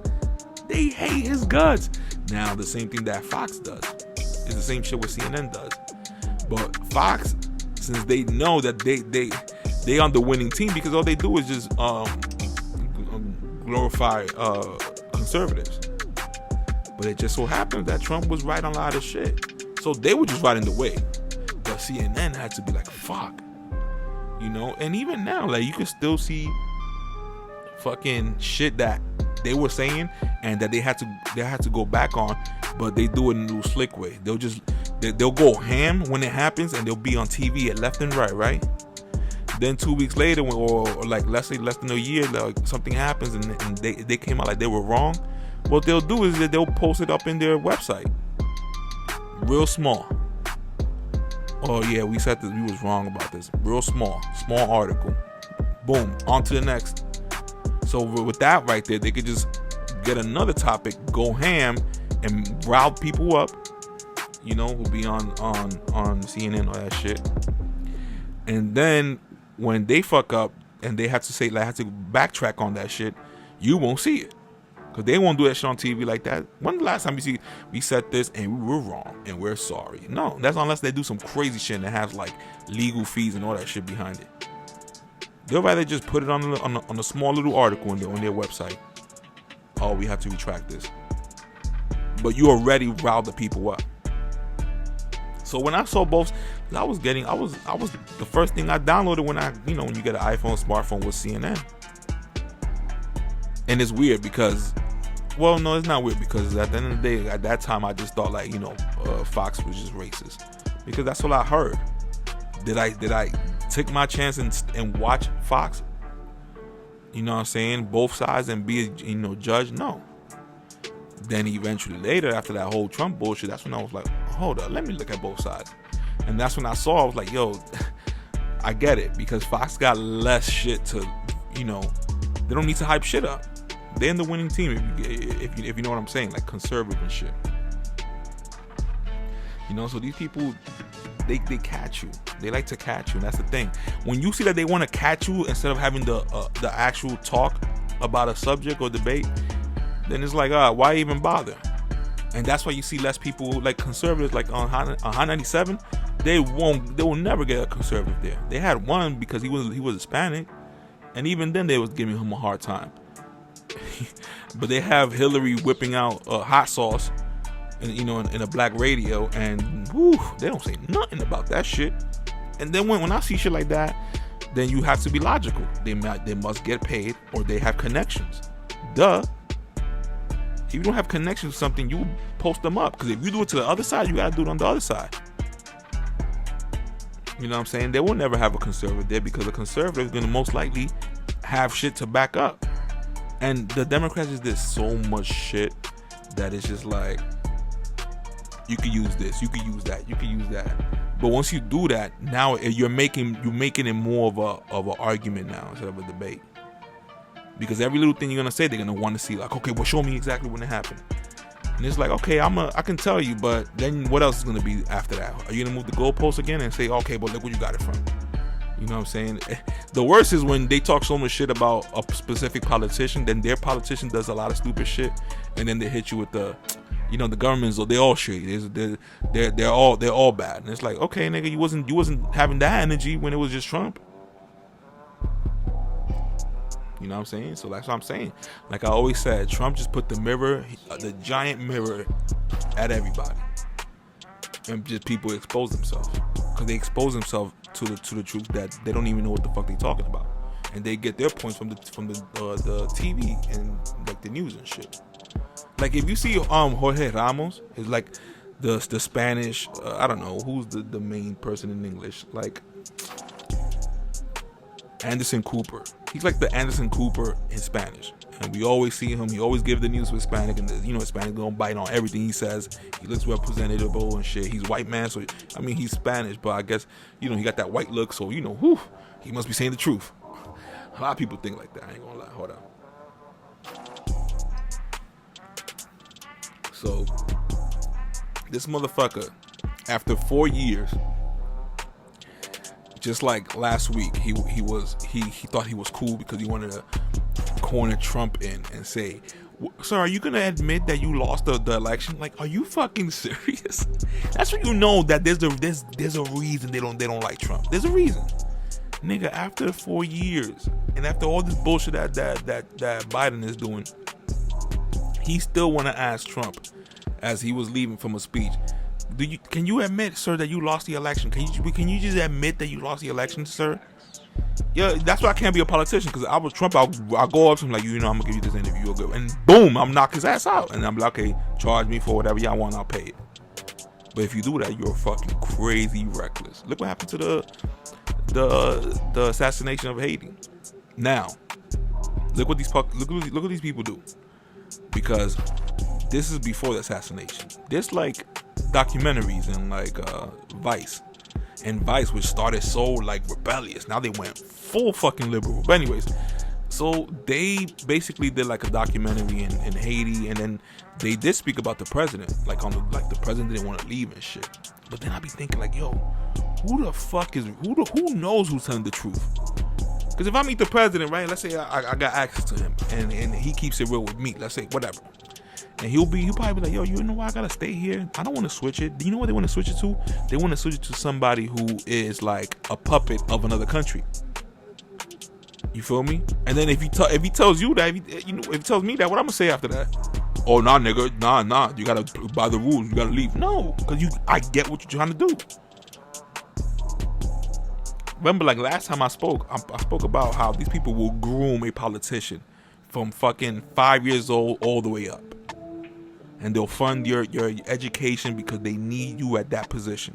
They hate his guts. Now, the same thing that Fox does is the same shit what CNN does. But Fox, since they know that they on the winning team, because all they do is just glorify conservatives. But it just so happens that Trump was right on a lot of shit. So they were just right in the way. But CNN had to be like, fuck. You know? And even now, like, you can still see fucking shit that they were saying and that they had to go back on, but they do it in a little slick way. They'll go ham when it happens, and they'll be on TV at left and right? Then 2 weeks later, or like let's say less than a year, like something happens and they came out like they were wrong. What they'll do is that they'll post it up in their website, real small. Oh yeah, we said this. We was wrong about this. Real small article. Boom, on to the next. So with that right there, they could just get another topic, go ham, and rile people up. You know, who'll be on CNN or that shit. And then when they fuck up and they have to backtrack on that shit, you won't see it. Because they won't do that shit on TV like that. When the last time you see we said this and we were wrong and we're sorry? No, that's unless they do some crazy shit that has like legal fees and all that shit behind it. They'll rather just put it on a small little article on their website. Oh, we have to retract this. But you already riled the people up. So when I saw both, I was the first thing I downloaded when you get an iPhone, smartphone, was CNN. And it's weird because, well, no, it's not weird, because at the end of the day, at that time, I just thought like, Fox was just racist, because that's all I heard. Did I take my chance and watch Fox? You know what I'm saying? Both sides and be a judge? No. Then eventually later, after that whole Trump bullshit, that's when I was like, hold up, let me look at both sides. And that's when I saw, I was like, yo, I get it, because Fox got less shit to, they don't need to hype shit up. They're in the winning team, if you know what I'm saying, like conservative and shit. So these people, they catch you. They like to catch you, and that's the thing. When you see that they want to catch you instead of having the actual talk about a subject or debate, then it's like, why even bother? And that's why you see less people like conservatives, like on Hot 97. They will never get a conservative there. They had one because he was Hispanic, and even then they was giving him a hard time. But they have Hillary whipping out hot sauce, in a black radio, and they don't say nothing about that shit. And then when I see shit like that, then you have to be logical. They must get paid, or they have connections. Duh. If you don't have connections to something, you post them up. Because if you do it to the other side, you gotta do it on the other side. You know what I'm saying? They will never have a conservative there, because a conservative is gonna most likely have shit to back up. And the Democrats just did so much shit that it's just like, you could use this, you could use that, you could use that. But once you do that, now you're making it more of an argument now instead of a debate. Because every little thing you're gonna say, they're gonna want to see, like, okay, well, show me exactly when it happened. And it's like, okay, I can tell you, but then what else is gonna be after that? Are you gonna move the goalpost again and say, okay, but look where you got it from? You know what I'm saying? The worst is when they talk so much shit about a specific politician, then their politician does a lot of stupid shit, and then they hit you with the, you know, the government's, they all shady. They're all bad. And it's like, okay, nigga, you wasn't having that energy when it was just Trump. You know what I'm saying? So that's what I'm saying. Like I always said, Trump just put the mirror, the giant mirror, at everybody, and just people expose themselves because they expose themselves to the truth that they don't even know what the fuck they talking about, and they get their points from the TV and like the news and shit. Like if you see Jorge Ramos is like the Spanish, I don't know who's the main person in English, like Anderson Cooper. He's like the Anderson Cooper in Spanish, and we always see him. He always give the news with Hispanic, and you know Hispanic gonna bite on everything he says. He looks representable and shit. He's white man, so I mean he's Spanish, but I guess you know he got that white look, so you know, whew, he must be saying the truth. A lot of people think like that. I ain't gonna lie. Hold on. So this motherfucker, after 4 years. Just like last week, he thought he was cool because he wanted to corner Trump in and say, "Sir, are you gonna admit that you lost the election?" Like, are you fucking serious? That's when you know that there's a reason they don't like Trump. There's a reason, nigga. After 4 years and after all this bullshit that Biden is doing, he still want to ask Trump as he was leaving from a speech. Can you admit, sir, that you lost the election? Can you just admit that you lost the election, sir? Yeah, that's why I can't be a politician, because I was Trump. I'll go up to him like, you know, I'm gonna give you this interview, you'll go, and boom, I'm knock his ass out, and I'm like, okay, charge me for whatever y'all want, I'll pay it. But if you do that, you're fucking crazy reckless. Look what happened to the assassination of Haiti. Now, look what these people do, because this is before the assassination. There's like documentaries and like Vice, which started so like rebellious. Now they went full fucking liberal. But anyways, so they basically did like a documentary in Haiti, and then they did speak about the president, like the president didn't want to leave and shit. But then I be thinking like, yo, who who knows who's telling the truth? Because if I meet the president, right, let's say I got access to him, and he keeps it real with me, let's say whatever. And he'll probably be like, yo, you know why I gotta stay here? I don't want to switch it. Do you know what they want to switch it to? They want to switch it to somebody who is like a puppet of another country. You feel me? And then if he tells you that, if he tells me that, what I'm gonna say after that? Oh, nah, nigga, nah. You gotta, by the rules, you gotta leave. No, because I get what you're trying to do. Remember, like last time I spoke about how these people will groom a politician from fucking 5 years old all the way up. And they'll fund your education because they need you at that position.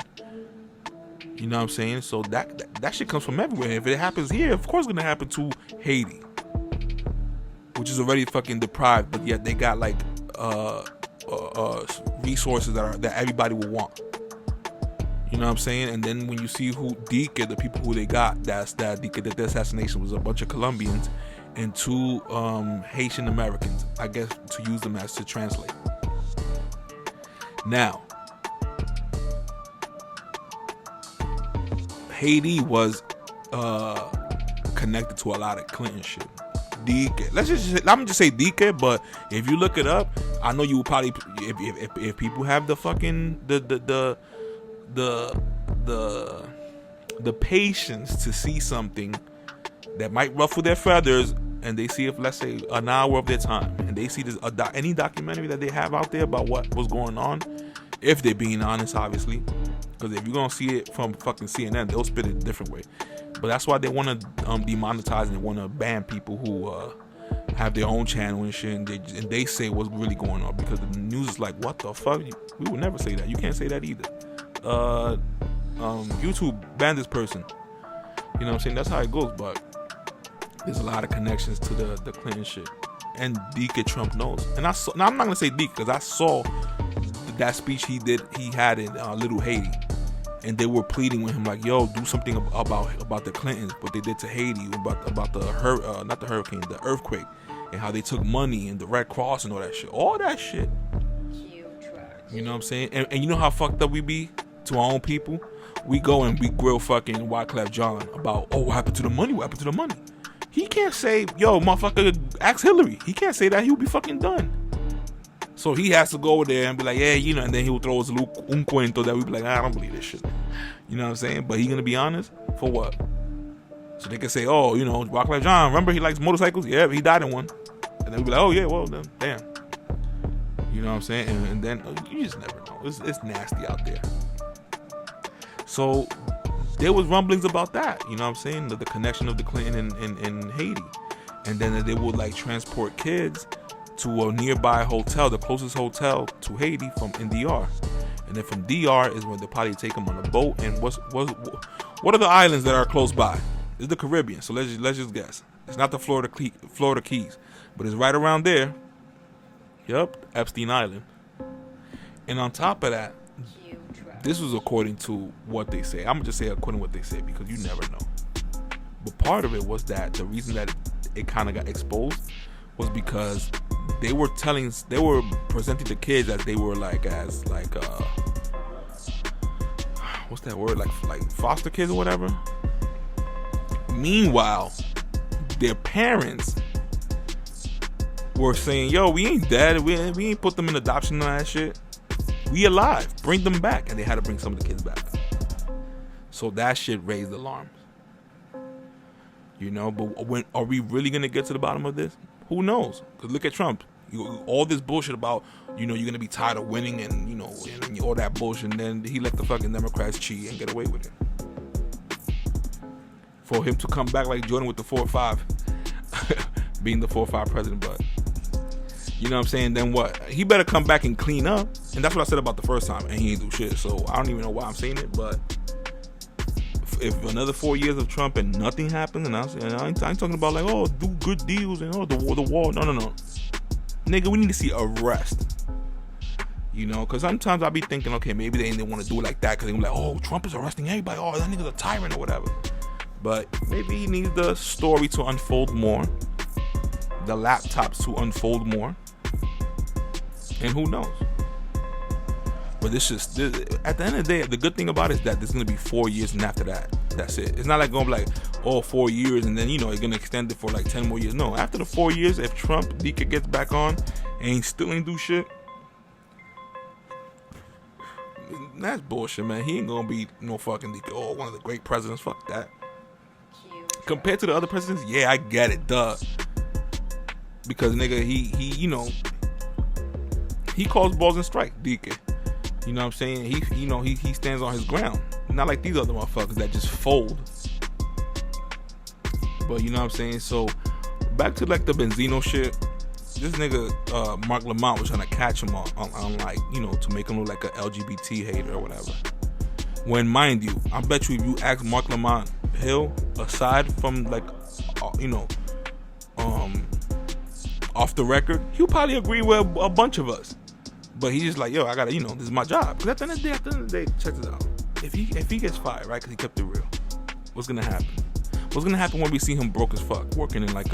You know what I'm saying? So that shit comes from everywhere. If it happens here, of course it's gonna happen to Haiti, which is already fucking deprived, but yet they got like resources that everybody will want. You know what I'm saying? And then when you see who Dike, the people who they got, that the assassination was a bunch of Colombians and 2 Haitian Americans, I guess, to use them as to translate. Now, Haiti was connected to a lot of Clinton shit. Dike, I'm just say Dike, but if you look it up, I know you will probably, if people have the fucking the patience to see something that might ruffle their feathers, and they see, if let's say an hour of their time, and they see this any documentary that they have out there about what was going on, if they're being honest, obviously, because if you're gonna see it from fucking CNN, they'll spit it a different way. But that's why they want to demonetize and they want to ban people who have their own channel and shit, and they say what's really going on, because the news is like, what the fuck? We would never say that. You can't say that either. YouTube banned this person. You know what I'm saying? That's how it goes. But there's a lot of connections to the Clinton shit, and Dike Trump knows. And now I'm not gonna say Dike, because I saw that speech he had in Little Haiti, and they were pleading with him like, yo, do something about the Clintons, what they did to Haiti, about not the hurricane, the earthquake, and how they took money and the Red Cross and all that shit. You know what I'm saying? And you know how fucked up we be to our own people? we go and we grill fucking Wyclef Jean about, oh, what happened to the money? What happened to the money? He can't say, yo, motherfucker, ask Hillary. He can't say that. He'll be fucking done. So he has to go over there and be like, yeah, you know, and then he'll throw us un cuento that we be like, I don't believe this shit. You know what I'm saying? But he gonna be honest for what? So they can say, oh, you know, Wyclef Jean, remember he likes motorcycles? Yeah, he died in one. And then we be like, oh yeah, well then, damn. You know what I'm saying? And then you just never know. It's nasty out there. So there was rumblings about that. You know what I'm saying? The connection of the Clinton in Haiti. And then they would like transport kids to a nearby hotel, the closest hotel to Haiti from in DR. And then from DR is when they probably take them on a boat. And what are the islands that are close by? It's the Caribbean. So let's just guess. It's not the Florida Keys, but it's right around there. Yup, Epstein Island. And on top of that, this was according to what they say. I'm gonna just say according to what they say because you never know. But part of it was that the reason that it kind of got exposed was because they were presenting the kids as they were as what's that word, like foster kids or whatever. Meanwhile, their parents were saying, yo, we ain't dead, we ain't put them in adoption and all that shit, we alive, bring them back. And they had to bring some of the kids back. So that shit raised alarms, you know. But when are we really gonna get to the bottom of this? Who knows? Because look at Trump. All this bullshit about, you know, you're gonna be tired of winning and, you know, and all that bullshit, and then he let the fucking Democrats cheat and get away with it. For him to come back like Jordan with the 4-5, being the 4-5 president, but you know what I'm saying? Then what? He better come back and clean up. And that's what I said about the first time, and he ain't do shit. So I don't even know why I'm saying it, but if another 4 years of Trump and nothing happens, and I ain't talking about like, oh, do good deals and oh, the wall. No. Nigga, we need to see arrest. You know, because sometimes I be thinking, okay, maybe they didn't want to do it like that because they were like, oh, Trump is arresting everybody. Oh, that nigga's a tyrant or whatever. But maybe he needs the story to unfold more, the laptops to unfold more, and who knows. But this at the end of the day, the good thing about it is that there's going to be 4 years, and after that, that's it. It's not like going to be like, oh, 4 years, and then, you know, you're going to extend it for like 10 more years. No, after the 4 years, if Trump, Dika gets back on and he still ain't do shit, that's bullshit, man. He ain't going to be no fucking Dika. Oh, one of the great presidents. Fuck that. Compared to the other presidents, yeah, I get it, duh. Because, nigga, he you know, he calls balls and strike, Dika. You know what I'm saying? He stands on his ground. Not like these other motherfuckers that just fold. But you know what I'm saying? So back to like the Benzino shit. This nigga Mark Lamont was trying to catch him on like, you know, to make him look like a LGBT hater or whatever. When, mind you, I bet you if you ask Mark Lamont Hill, aside from like, you know, off the record, he'll probably agree with a bunch of us. But he's just like, yo, I gotta, you know, this is my job. Because at the end of the day, check this out. If he gets fired, right, because he kept it real, what's gonna happen? What's gonna happen when we see him broke as fuck, working in like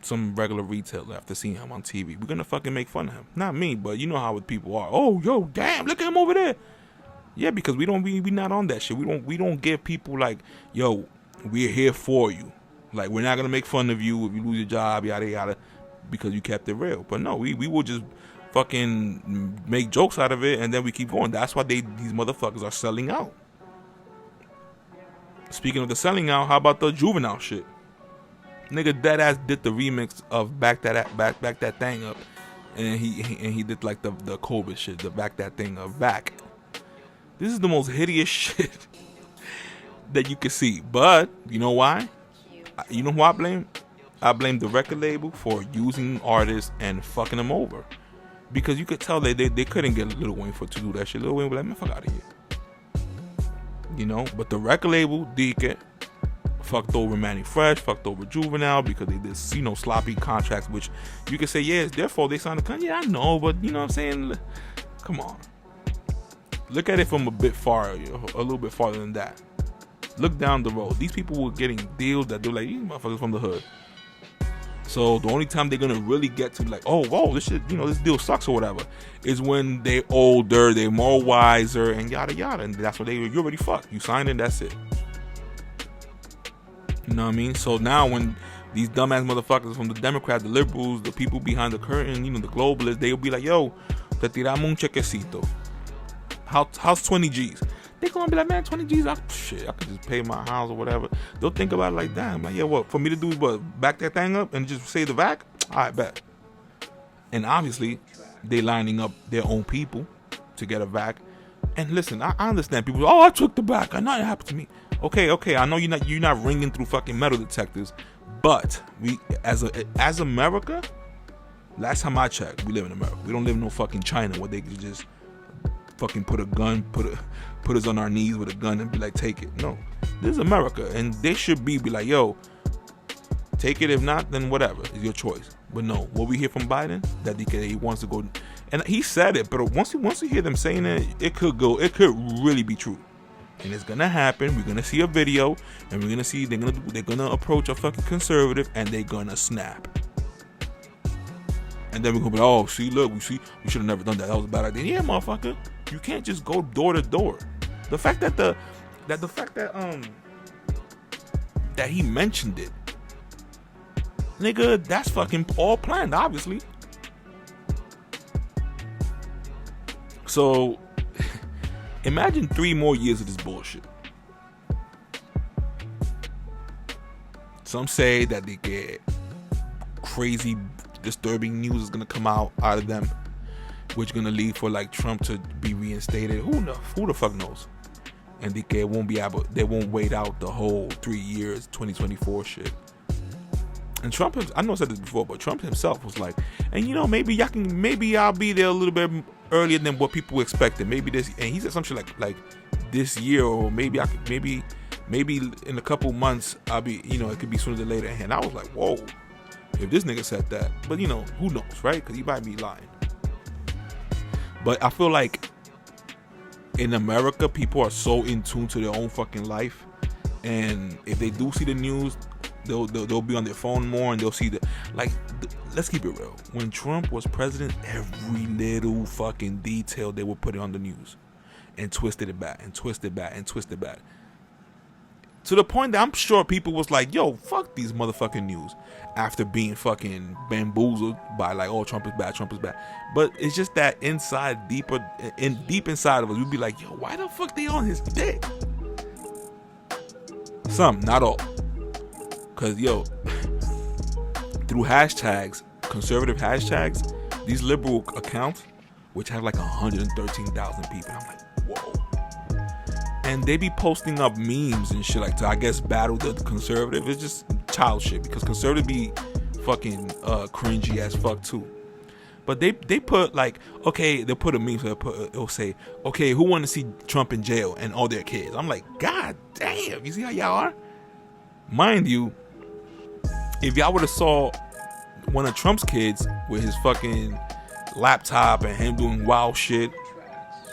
some regular retailer after seeing him on TV? We're gonna fucking make fun of him. Not me, but you know how people are. Oh, yo, damn, look at him over there. Yeah, because we not on that shit. We don't give people like, yo, we're here for you. Like, we're not gonna make fun of you if you lose your job, yada yada, because you kept it real. But no, we will just fucking make jokes out of it, and then we keep going. That's why these motherfuckers are selling out. Speaking of the selling out, how about the Juvenile shit? Nigga deadass did the remix of back that thing up, and he did like the COVID shit, the back that thing up back. This is the most hideous shit that you can see. But you know why? You know who I blame? I blame the record label for using artists and fucking them over. Because you could tell they couldn't get Lil Wayne to do that shit. Lil Wayne was like, man, fuck out of here. You know? But the record label, Deacon, fucked over Manny Fresh, fucked over Juvenile because they did, you know, sloppy contracts, which you could say, yeah, it's their fault they signed the contract. Yeah, I know, but you know what I'm saying? Come on. Look at it from a little bit farther than that. Look down the road. These people were getting deals that they're like, these motherfuckers from the hood. So the only time they're gonna really get to like, oh, whoa, this shit, this deal sucks or whatever, is when they're older, they're more wiser, and yada yada, and that's what you already fucked. You signed in, that's it. You know what I mean? So now when these dumbass motherfuckers from the Democrats, the liberals, the people behind the curtain, the globalists, they'll be like, yo, te tiramos un chequecito. How's 20 G's? They're gonna be like, man, 20 G's, shit, I could just pay my house or whatever. They'll think about it like that. I'm like, yeah, what, for me to do what, back that thing up and just say the vac? I bet. And obviously, they lining up their own people to get a vac. And listen, I understand people, oh, I took the vac, I know it happened to me. Okay, I know you're not ringing through fucking metal detectors, but we, as America, last time I checked, we live in America. We don't live in no fucking China where they can just fucking put a gun, put us on our knees with a gun and be like, take it. No, this is America, and they should be like, yo, take it. If not, then whatever, it's your choice. But no, what we hear from Biden, that he wants to go, and he said it, but once you hear them saying it, it could really be true. And it's gonna happen. We're gonna see a video, and we're gonna see they're gonna approach a fucking conservative, and they're gonna snap. And then we're gonna be, oh, see, look, we should have never done that. That was a bad idea. Yeah, motherfucker, you can't just go door to door. The fact that that he mentioned it, nigga, that's fucking all planned, obviously. So imagine 3 more years of this bullshit. Some say that they get crazy, disturbing news is gonna come out of them, which gonna lead for like Trump to be reinstated. Who the fuck knows? And they won't wait out the whole 3 years, 2024 shit. And Trump, I know I said this before, but Trump himself was like, and maybe I'll be there a little bit earlier than what people expected. Maybe this, and he said some shit like this year, or maybe in a couple months I'll be, it could be sooner than later. And I was like, whoa, if this nigga said that, but who knows, right? Because he might be lying. But I feel like in America, people are so in tune to their own fucking life, and if they do see the news, they'll be on their phone more, and they'll see let's keep it real. When Trump was president, every little fucking detail they were putting on the news, and twisted it back, and twisted back, and twisted back, to the point that I'm sure people was like, yo, fuck these motherfucking news, after being fucking bamboozled by like, oh, Trump is bad. But it's just that deep inside of us, we'd be like, yo, why the fuck they on his dick? Some, not all. Cause yo, through hashtags, conservative hashtags, these liberal accounts, which have like 113,000 people, I'm like, whoa. And they be posting up memes and shit like to, I guess, battle the conservative. It's just child shit, because conservative be fucking cringy as fuck too. But they put like, okay, they'll put a meme, so it'll say, okay, who want to see Trump in jail, and all their kids. I'm like, god damn, you see how y'all are? Mind you, if y'all would have saw one of Trump's kids with his fucking laptop and him doing wild shit,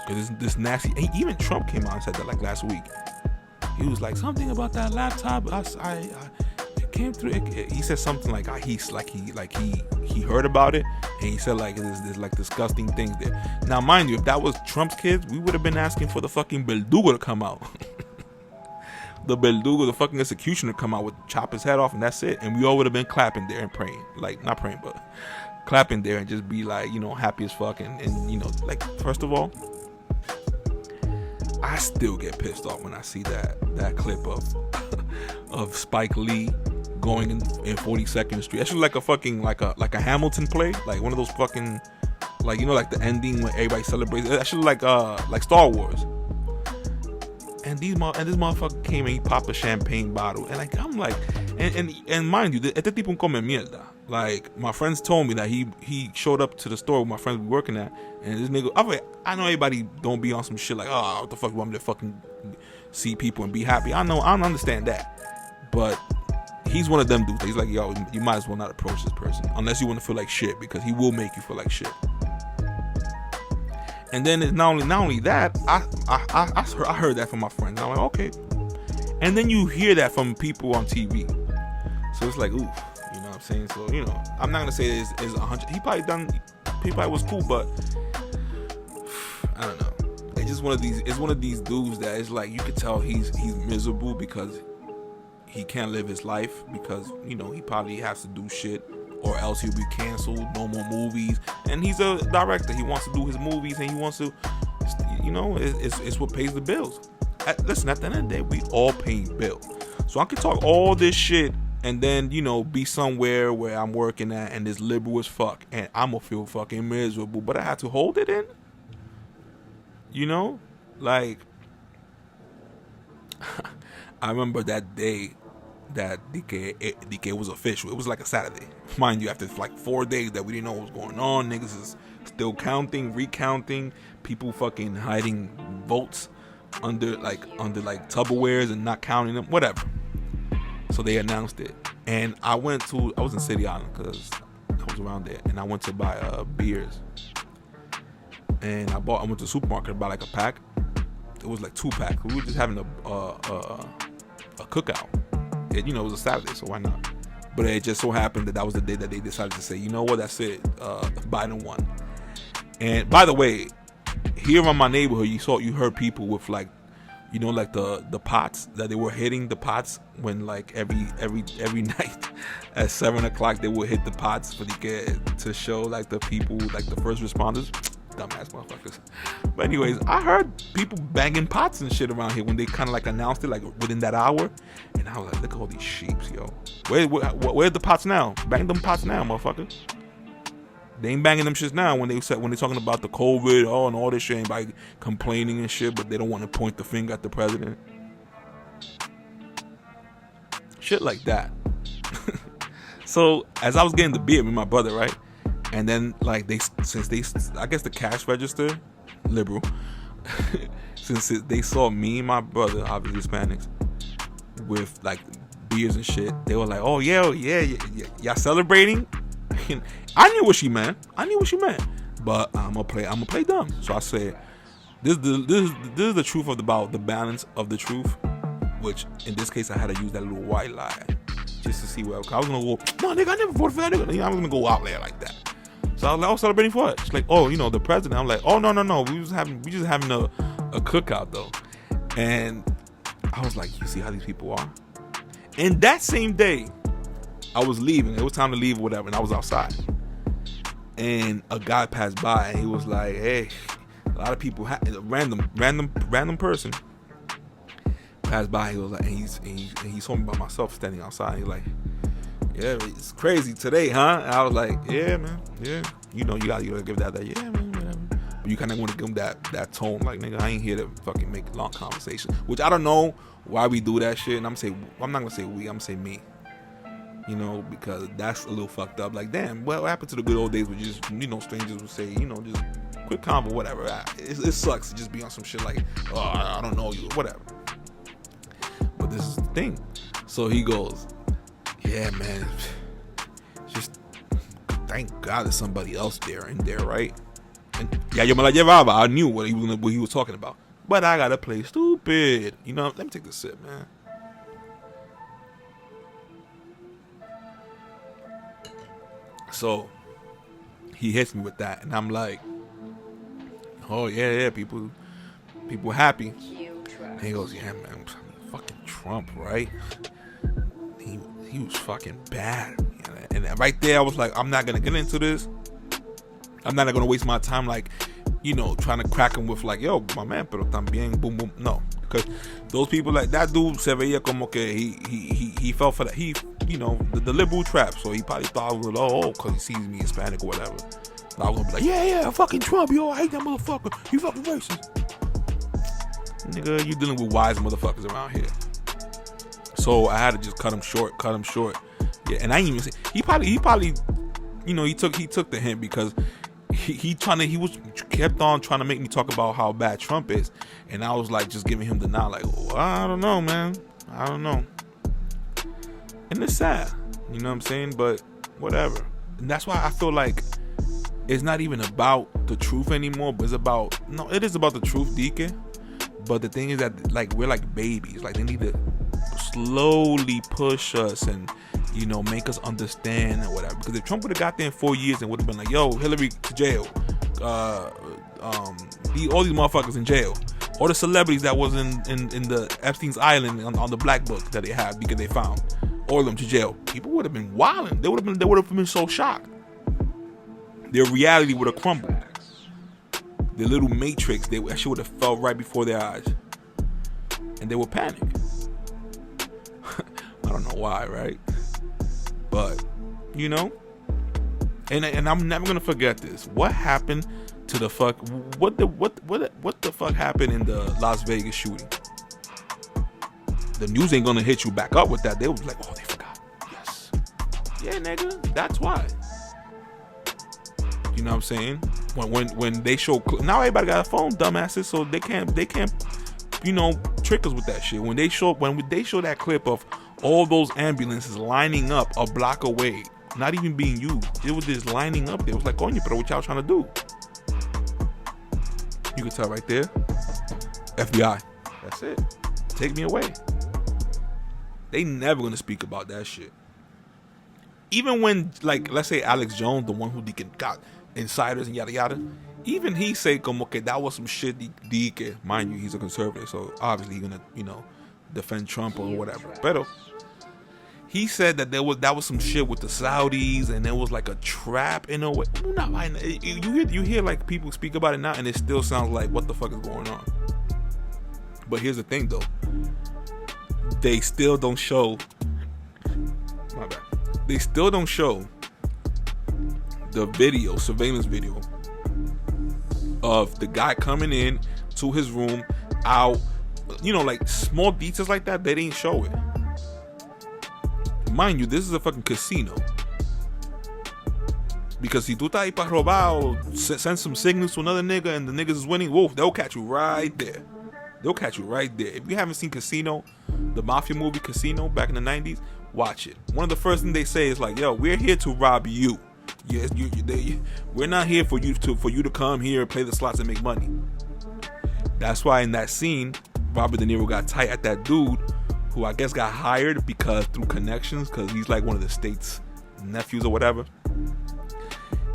because this nasty, even Trump came out and said that like last week. He was like, something about that laptop, I it came through. He said something like he heard about it, and he said like there's like disgusting things there. Now mind you, if that was Trump's kids, we would have been asking for the fucking Beldugo to come out. The Beldugo, the fucking executioner, come out with chop his head off, and that's it. And we all would have been clapping there and praying, like not praying, but clapping there, and just be like, happy as fuck. And like, first of all, I still get pissed off when I see that clip of Spike Lee going in 42nd Street. Actually, like a fucking like a Hamilton play, like one of those fucking like like the ending when everybody celebrates. Actually, like Star Wars. And this motherfucker came and he popped a champagne bottle, and like I'm like, and mind you, este tipo come mierda. Like my friends told me that he showed up to the store with my friends be working at, and this nigga, I know everybody don't be on some shit like, oh, what the fuck, you want me to fucking see people and be happy? I don't understand that, but he's one of them dudes. He's like, yo, you might as well not approach this person unless you want to feel like shit, because he will make you feel like shit. And then it's not only that, I heard that from my friends. I'm like, okay. And then you hear that from people on TV. So it's like, oof, you know what I'm saying? So, you know, I'm not gonna say it's 100. He probably was cool, but I don't know. It's just one of these dudes that is like, you could tell he's miserable because he can't live his life, because, you know, he probably has to do shit or else he'll be canceled, no more movies. And he's a director. He wants to do his movies, and he wants to, you know, it's what pays the bills. Listen, at the end of the day, we all pay bills. So I can talk all this shit and then, you know, be somewhere where I'm working at and it's liberal as fuck, and I'm gonna feel fucking miserable, but I have to hold it in. You know? Like, I remember that day that DK was official. It was like a Saturday. Mind you, after like 4 days that we didn't know what was going on, niggas is still counting, recounting, people fucking hiding votes under Tupperwares and not counting them, whatever. So they announced it, and I was in City Island because I was around there, and I went to buy beers, and I went to the supermarket to buy like a pack. It was like 2-pack. We were just having a cookout. You know, it was a Saturday, so why not? But it just so happened that was the day that they decided to say, you know what, that's it. Biden won. And by the way, here in my neighborhood, you heard people with like, you know, like the pots that they were hitting the pots when like every night at 7 o'clock they would hit the pots to show like the people, like the first responders. Dumbass motherfuckers. But anyways, I heard people banging pots and shit around here when they kind of like announced it, like within that hour. And I was like, look at all these sheeps, yo. Where's the pots now? Bang them pots now, motherfucker. They ain't banging them shits now when they're talking about the COVID, and all this shit, anybody complaining and shit, but they don't want to point the finger at the president. Shit like that. So as I was getting the beer with my brother, right? And then like I guess the cash register, liberal, since they saw me and my brother, obviously Hispanics, with like beers and shit, they were like, oh yeah, y'all celebrating? I knew what she meant. But I'm gonna play dumb. So I said, this is the truth about the balance of the truth, which in this case I had to use that little white lie just to see where I was gonna go. No, nigga, I never voted for that nigga. I was gonna go out there like that. So I was like, oh, celebrating for it. She's like, oh, you know, the president. I'm like, oh, no. We just having a cookout though. And I was like, you see how these people are? And that same day, I was leaving. It was time to leave or whatever, and I was outside. And a guy passed by, and he was like, hey, a lot of people, random person passed by. He was like, and he saw me by myself standing outside. He's like, yeah, it's crazy today, huh? And I was like, yeah, man, yeah. You know, you gotta give that, yeah, man, whatever. But you kind of want to give him that tone, like, nigga, I ain't here to fucking make long conversation. Which I don't know why we do that shit. And I'm not gonna say we, I'm gonna say me. You know, because that's a little fucked up. Like, damn, what happened to the good old days where just, you know, strangers would say, you know, just quick convo, whatever. It sucks to just be on some shit like, oh, I don't know you, whatever. But this is the thing. So he goes, yeah, man, just thank God there's somebody else there, right? And yeah, yo me la llevaba. I knew what he was talking about, but I gotta play stupid. You know, let me take this sip, man. So he hits me with that, and I'm like, oh yeah, people happy. And he goes, yeah, man, fucking Trump, right? He was fucking bad. And right there, I was like, I'm not gonna get into this. I'm not gonna waste my time, like, you know, trying to crack him with like, yo, my man, pero también, boom, boom. No, because those people, like that dude, se veía como que he fell for that. He, you know, the liberal trap. So he probably thought I was, oh, because he sees me Hispanic or whatever. And I was gonna be like, yeah, fucking Trump, yo, I hate that motherfucker. He fucking racist. Nigga, you dealing with wise motherfuckers around here. So I had to just cut him short. Yeah, and I didn't even say he probably, you know, he took the hint because he kept on trying to make me talk about how bad Trump is, and I was like just giving him the nod, like, well, I don't know, man, I don't know, and it's sad, you know what I'm saying, but whatever. And that's why I feel like it's not even about the truth anymore, but it is about the truth, DK. But the thing is that, like, we're like babies. Like, they need to slowly push us and make us understand or whatever. Because if Trump would have got there in 4 years and would have been like, yo, Hillary to jail, all these motherfuckers in jail, all the celebrities that was in the Epstein's Island on the black book that they have because they found all of them to jail, people would have been wilding. They would have been so shocked. Their reality would have crumbled. The little matrix, that shit would have fell right before their eyes, and they would panic. I don't know why, right? But and I'm never gonna forget this. What happened to the fuck? What the fuck happened in the Las Vegas shooting? The news ain't gonna hit you back up with that. They was like, oh, they forgot. Yes, yeah, nigga, that's why. You know what I'm saying? When they show now, everybody got a phone, dumbasses, so they can't trick us with that shit. When they show that clip of all those ambulances lining up a block away, not even being used, it was just lining up. It was like, coño, pero what y'all trying to do? You can tell right there, FBI. That's it. Take me away. They never gonna speak about that shit. Even when, like, let's say Alex Jones, the one who got insiders and yada yada, even he say como que that was some shit. Mind you, he's a conservative, so obviously he's gonna defend Trump or whatever. But he said that that was some shit with the Saudis, and there was like a trap in a way. You hear like people speak about it now, and it still sounds like what the fuck is going on. But here's the thing, though. They still don't show. My bad. They still don't show the video, surveillance video, of the guy coming in to his room, out, like small details like that. They didn't show it. Mind you, this is a fucking casino. Because si tú estás ahí para robar or send some signals to another nigga and the niggas is winning, whoa, they'll catch you right there. They'll catch you right there. If you haven't seen Casino, the mafia movie Casino back in the 90s, watch it. One of the first things they say is like, yo, we're here to rob you. Yes, we're not here for you to come here and play the slots and make money. That's why in that scene, Robert De Niro got tight at that dude who I guess got hired through connections, because he's like one of the state's nephews or whatever.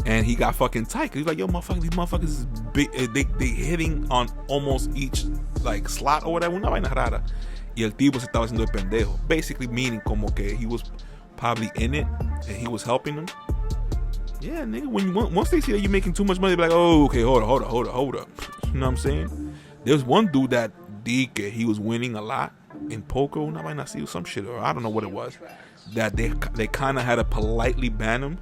And he got fucking tight. He's like, yo, motherfuckers, these motherfuckers is big. They hitting on almost each like slot or whatever. Una vaina rara. Y el tipo se estaba haciendo el pendejo. Basically meaning como que he was probably in it and he was helping them. Yeah, nigga. Once they see that you're making too much money, they're like, oh, okay, hold up. You know what I'm saying? There's one dude that he was winning a lot in poker. Una vaina así, some shit, or I don't know what it was. That they kind of had to politely ban him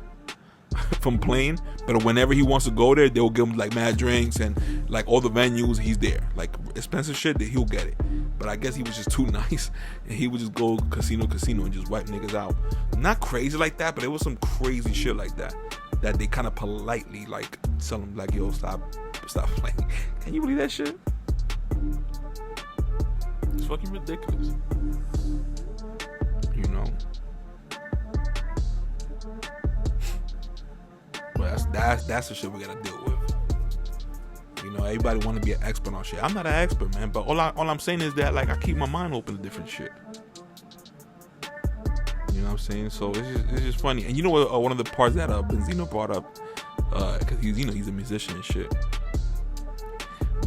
from playing, but whenever he wants to go there, they'll give him like mad drinks and like all the venues, he's there. Like expensive shit, that he'll get it. But I guess he was just too nice, and he would just go casino and just wipe niggas out. Not crazy like that, but it was some crazy shit like that they kind of politely like tell him like, yo, stop playing. Can you believe that shit? It's fucking ridiculous. You know. But that's the shit we gotta deal with. Everybody want to be an expert on shit. I'm not an expert, man, but all I'm saying is that like I keep my mind open to different shit. You know what I'm saying? So it's just funny. And you know what? One of the parts that Benzino brought up, because he's a musician and shit.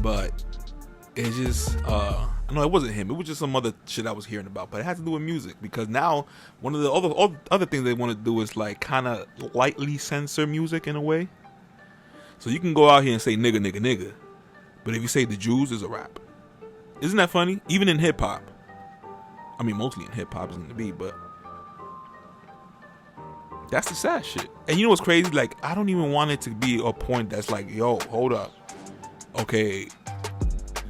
But it's just no, it wasn't him. It was just some other shit I was hearing about. But it had to do with music, because now one of the other things they want to do is like kind of lightly censor music in a way. So you can go out here and say nigga, but if you say the Jews, is a rap. Isn't that funny? Even in hip hop. I mean, mostly in hip hop isn't the beat, but that's the sad shit. And you know what's crazy? Like, I don't even want it to be a point that's like, yo, hold up. Okay,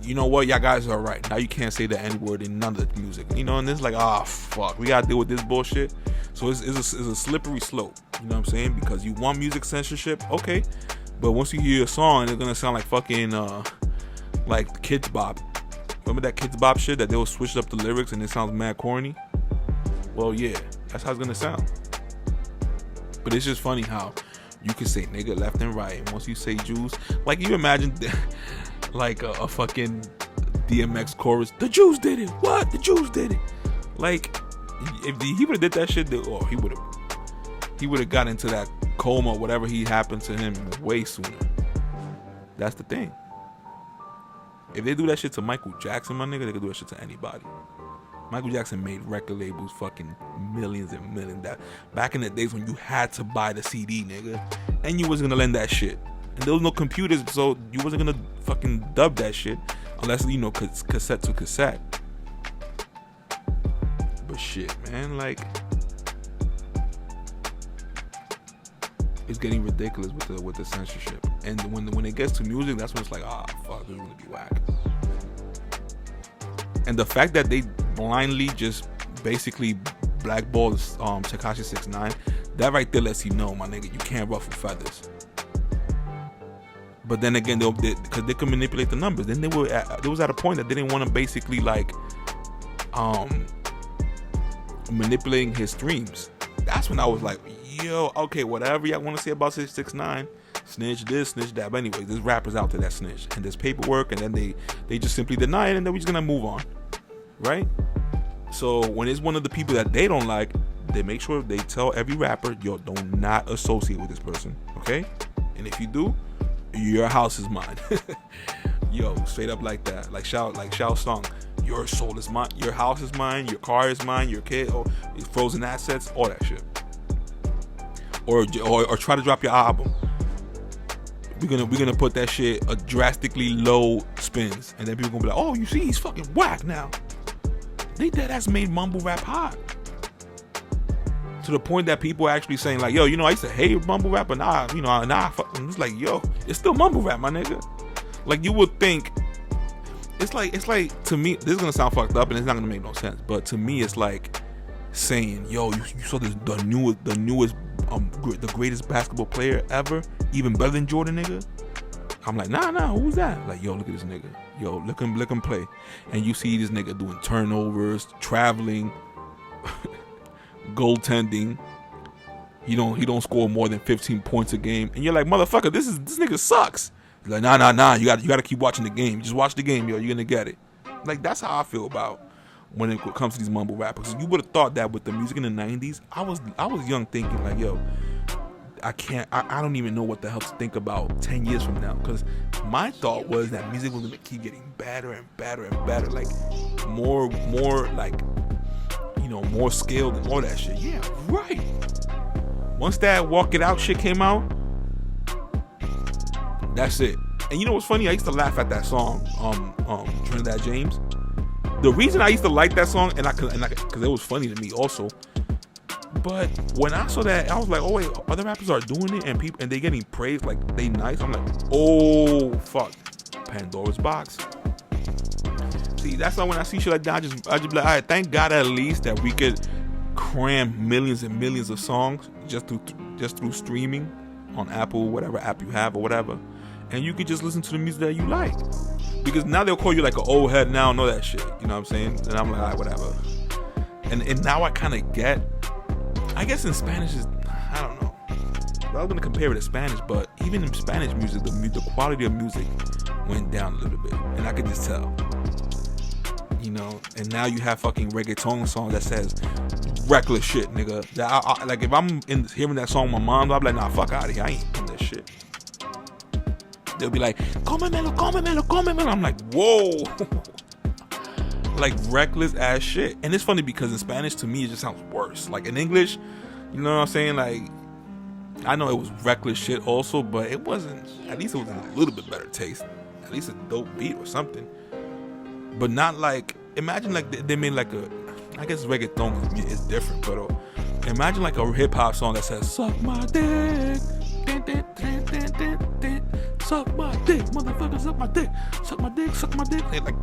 you know what? Y'all guys are right. Now you can't say the N-word in none of the music. And it's like, fuck, we gotta deal with this bullshit. So it's a slippery slope. You know what I'm saying? Because you want music censorship, okay. But once you hear a song, it's gonna sound like fucking like Kids Bop. Remember that Kids Bop shit that they will switch up the lyrics and it sounds mad corny? Well, yeah, that's how it's gonna sound. But it's just funny how you can say nigga left and right, and once you say Jews, like you imagine like a fucking DMX chorus, the Jews did it. What? The Jews did it. Like, if he would have did that shit, he would have got into that coma, whatever he happened to him, way sooner. That's the thing. If they do that shit to Michael Jackson, my nigga, they could do that shit to anybody. Michael Jackson made record labels fucking millions and millions. That back in the days when you had to buy the CD, nigga, and you wasn't gonna lend that shit, and there was no computers, so you wasn't gonna fucking dub that shit unless, you know, cassette to cassette. But shit, man, like, it's getting ridiculous with the censorship. And when it gets to music, that's when it's like, fuck, this is gonna be whack. And the fact that they blindly just basically blackball Tekashi 6ix9ine, that right there lets you know, my nigga, you can't ruffle feathers. But then again, because they could manipulate the numbers. Then they was at a point that they didn't want to basically like manipulating his streams. That's when I was like, yo, okay, whatever y'all want to say about 6ix9ine, snitch this, snitch that. But anyway, there's rappers out there that snitch, and there's paperwork, and then they just simply deny it, and then we're just gonna move on, right? So when it's one of the people that they don't like, they make sure they tell every rapper, yo, do not associate with this person, okay? And if you do, your house is mine. Yo, straight up like that, like Shao Song. Your soul is mine, your house is mine, your car is mine, your kid, or frozen assets, all that shit. Or try to drop your album. We're gonna put that shit a drastically low spins, and then people gonna be like, oh, you see, he's fucking whack now. They deadass made mumble rap hot. To the point that people are actually saying like, yo, you know, I used to hate mumble rap, but nah, it's like, yo, it's still mumble rap, my nigga. Like, you would think, it's like to me, this is gonna sound fucked up and it's not gonna make no sense, but to me it's like saying, yo, you saw the newest the greatest basketball player ever, even better than Jordan, nigga. I'm like, nah, who's that? Like, yo, look at this nigga. Yo, look him play. And you see this nigga doing turnovers, traveling, goaltending. He don't score more than 15 points a game. And you're like, motherfucker, this nigga sucks. He's like, nah, you gotta keep watching the game. Just watch the game, yo, you're gonna get it. Like, that's how I feel about when it comes to these mumble rappers. You would have thought that with the music in the 90s. I was young thinking like, yo, I don't even know what the hell to think about 10 years from now, because my thought was that music was gonna keep getting better and better and better, like more like, you know, more scaled and all that shit. Yeah, right. Once that Walk It Out shit came out, that's it. And you know what's funny? I used to laugh at that song, Trinidad James. The reason I used to like that song, and because it was funny to me also. But when I saw that, I was like, oh wait, other rappers are doing it, and they getting praised, like they nice. I'm like, oh fuck, Pandora's box. See, that's why when I see shit like that, I just be like, all right, thank God at least that we could cram millions and millions of songs just through streaming on Apple, whatever app you have or whatever, and you could just listen to the music that you like. Because now they'll call you like an old head now, know that shit. You know what I'm saying? And I'm like, all right, whatever. And now I kind of get. I guess in Spanish is, I don't know. I was gonna compare it to Spanish, but even in Spanish music, the quality of music went down a little bit, and I could just tell. You know, and now you have fucking reggaeton songs that says reckless shit, nigga. That I like if I'm hearing that song with my mom, I'll be like, nah, fuck out of here. I ain't doing that shit. They'll be like, cómemelo. I'm like, whoa. Like reckless ass shit. And it's funny because in Spanish, to me, it just sounds worse. Like in English, you know what I'm saying? Like, I know it was reckless shit also, but it wasn't, at least it was a little bit better taste. At least a dope beat or something. But not like, imagine like they made like I guess reggaeton is different, but imagine like a hip hop song that says, suck my dick. Suck my dick, motherfucker, suck my dick. Suck my dick, suck my dick. And like,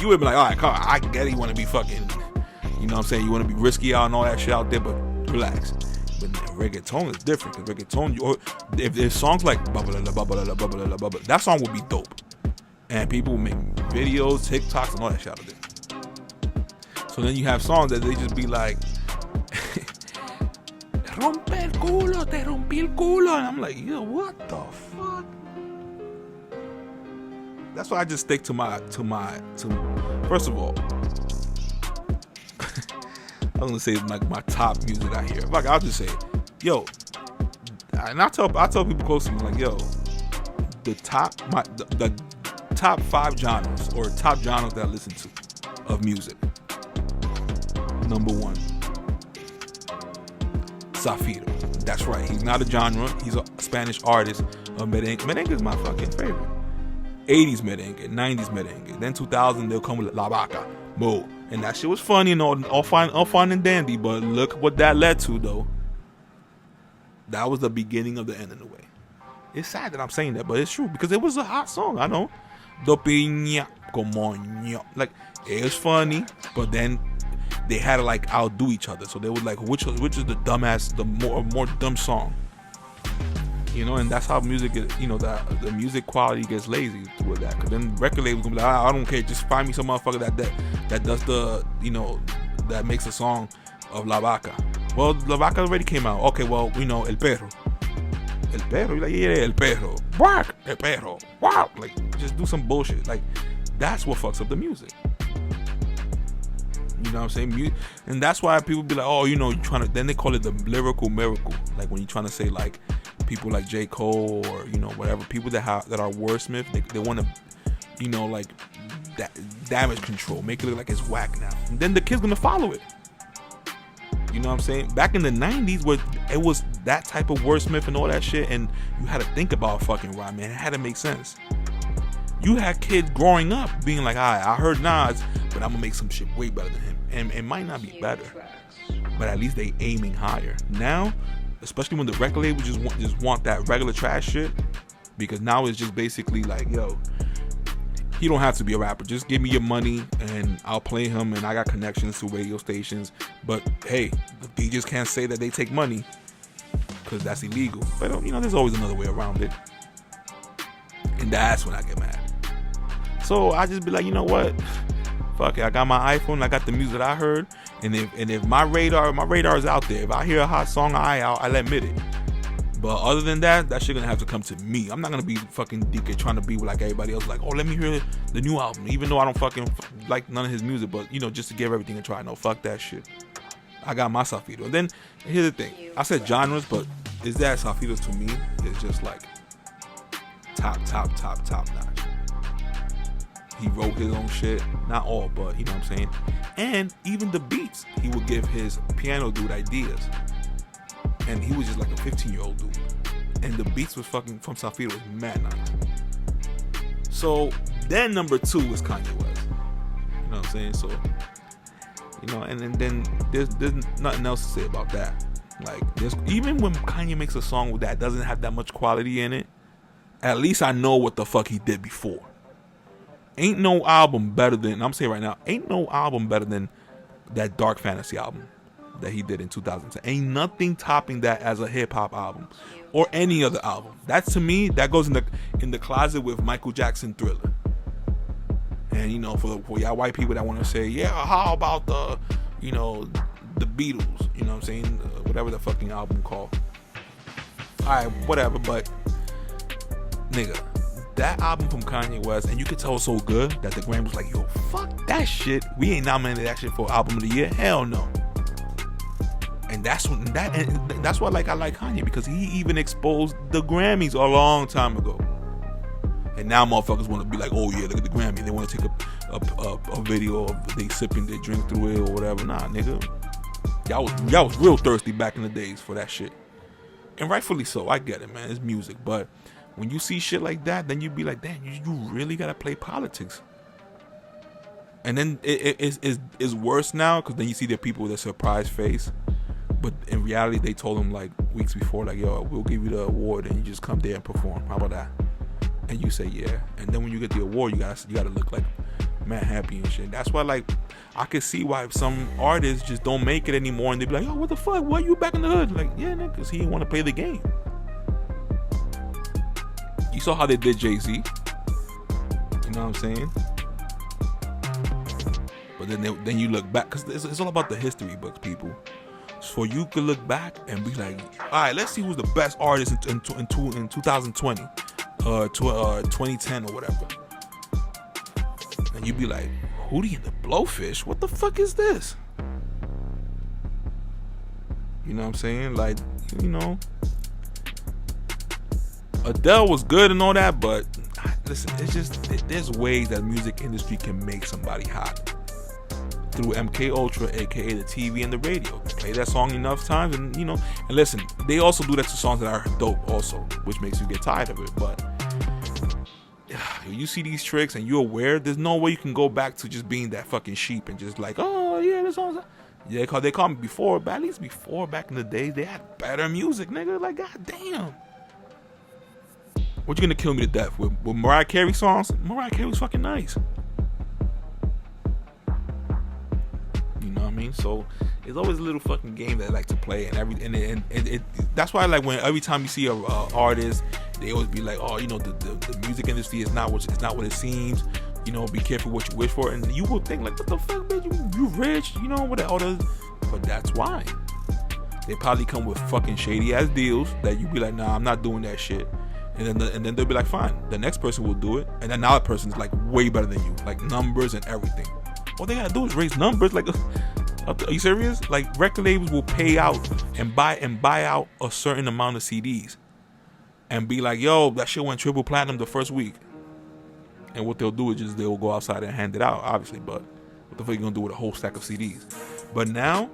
you would be like, all right, come on, I get it, you want to be fucking, you know what I'm saying, you want to be risky out and all that shit out there, but relax. But reggaeton is different, because reggaeton, if there's songs like that song would be dope, and people will make videos, TikToks, and all that shit out of it. So then you have songs that they just be like, rompe el culo, te rompí el culo, and I'm like, yo, what the fuck? That's why I just stick to first of all, was gonna say like my top music I hear. Like I'll just say, yo, and I tell people close to me like, yo, the top 5 genres or top genres that I listen to of music. Number 1, Zafiro. That's right. He's not a genre. He's a Spanish artist of merengue. Merengue is my fucking favorite. 80s merengue, 90s merengue. Then 2000 they'll come with La Vaca, Mo, and that shit was funny and all fine and dandy. But look what that led to, though. That was the beginning of the end in a way. It's sad that I'm saying that, but it's true because it was a hot song. I know. Do piña como ño. Like it was funny, but then they had to like outdo each other. So they were like, which is the dumbass, the more dumb song. You know, and that's how music is, you know, that the music quality gets lazy with that. Cause then record labels gonna be like, I don't care, just find me some motherfucker that does the, you know, that makes a song of La Vaca. Well, La Vaca already came out. Okay, well, you know, El Perro. El Perro, you're like, yeah, El Perro. Bark, El Perro. Wow. Like, just do some bullshit. Like, that's what fucks up the music. You know what I'm saying? And that's why people be like, oh, you know, you're trying to, then they call it the lyrical miracle. Like when you're trying to say like people like J. Cole or, you know, whatever, people that are wordsmith, they want to, you know, like that damage control, make it look like it's whack now. And then the kid's gonna follow it. You know what I'm saying? Back in the 90s where it was that type of wordsmith and all that shit, and you had to think about fucking rhyme, man. It had to make sense. You had kids growing up being like, I heard Nas, but I'm gonna make some shit way better than him. And it might not be better, but at least they aiming higher. Now, especially when the record label just want that regular trash shit, because now it's just basically like, yo, he don't have to be a rapper. Just give me your money and I'll play him, and I got connections to radio stations. But hey, the DJs can't say that they take money because that's illegal. But you know, there's always another way around it. And that's when I get mad. So I just be like, you know what? Fuck it. I got my iPhone. I got the music that I heard. And if my radar is out there. If I hear a hot song, I'll admit it. But other than that shit gonna have to come to me. I'm not gonna be fucking DK trying to be like everybody else. Like, oh, let me hear the new album. Even though I don't fucking like none of his music. But, you know, just to give everything a try. No, fuck that shit. I got my Zafiro. And then, here's the thing. I said genres, but is that Zafiro's to me is just like top notch. He wrote his own shit. Not all, but you know what I'm saying? And even the beats, he would give his piano dude ideas. And he was just like a 15-year-old dude. And the beats was fucking from Zafiro was mad nice. So then number 2 was Kanye West. You know what I'm saying? So, you know, and then there's nothing else to say about that. Like, even when Kanye makes a song that doesn't have that much quality in it, at least I know what the fuck he did before. Ain't no album better than, I'm saying right now, ain't no album better than that Dark Fantasy album that he did in 2010. Ain't nothing topping that as a hip hop album or any other album. That's, to me, that goes in the closet with Michael Jackson Thriller. And, you know, for y'all white people that want to say, yeah, how about the, you know, the Beatles, you know what I'm saying, whatever the fucking album called. Alright, whatever, but nigga, that album from Kanye West, and you could tell it's so good that the Grammy was like, yo, fuck that shit. We ain't nominated that shit for album of the year. Hell no. And that's why I like Kanye, because he even exposed the Grammys a long time ago. And now motherfuckers want to be like, oh yeah, look at the Grammy. They want to take a video of they sipping their drink through it or whatever. Nah, nigga. Y'all was real thirsty back in the days for that shit. And rightfully so. I get it, man. It's music. But when you see shit like that, then you be like, damn, you really gotta play politics. And then it's worse now, because then you see the people with a surprise face. But in reality, they told him like weeks before, like, yo, we'll give you the award and you just come there and perform. How about that? And you say yeah. And then when you get the award, you gotta look like man happy and shit. That's why, like, I can see why some artists just don't make it anymore, and they be like, yo, what the fuck? Why you back in the hood? Like, yeah, nigga, because he didn't want to play the game. You saw how they did Jay-Z. You know what I'm saying? But then you look back, because it's all about the history books, people. So you could look back and be like, all right, let's see who's the best artist in 2020, 2010 or whatever. And you be like, Hootie and the Blowfish? What the fuck is this? You know what I'm saying? Like, you know, Adele was good and all that, but listen, it's just there's ways that the music industry can make somebody hot through MK Ultra, aka the TV and the radio. Play that song enough times, and you know, and listen, they also do that to songs that are dope also, which makes you get tired of it. But you see these tricks and you're aware, there's no way you can go back to just being that fucking sheep and just like, oh yeah, this song's yeah, cause they called me before, but at least before, back in the days, they had better music, nigga. Like, goddamn. What you gonna kill me to death with Mariah Carey songs? Mariah Carey was fucking nice. You know what I mean? So it's always a little fucking game that I like to play, and that's why I like when every time you see a artist, they always be like, oh, you know, the music industry is not what it seems. You know, be careful what you wish for, and you will think like, what the fuck, bitch? You rich? You know what the others? But that's why they probably come with fucking shady ass deals that you be like, nah, I'm not doing that shit. And then they'll be like, fine, the next person will do it, and then now that person is like way better than you, like numbers and everything. All they gotta do is raise numbers. Like, are you serious? Like, record labels will pay out and buy out a certain amount of CDs, and be like, yo, that shit went triple platinum the first week. And what they'll do is just they'll go outside and hand it out, obviously. But what the fuck are you gonna do with a whole stack of CDs? But now,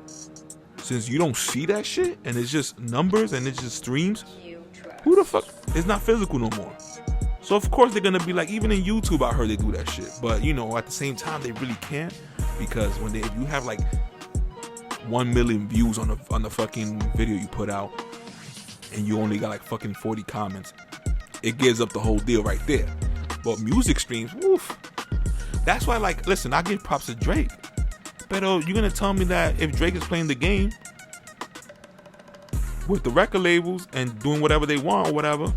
since you don't see that shit and it's just numbers and it's just streams, who the fuck? It's not physical no more. So of course they're gonna be like, even in YouTube, I heard they do that shit. But you know, at the same time, they really can't, because if you have like 1 million views on the fucking video you put out, and you only got like fucking 40 comments, it gives up the whole deal right there. But music streams, woof. That's why, like, listen, I give props to Drake. But you're gonna tell me that if Drake is playing the game with the record labels and doing whatever they want or whatever,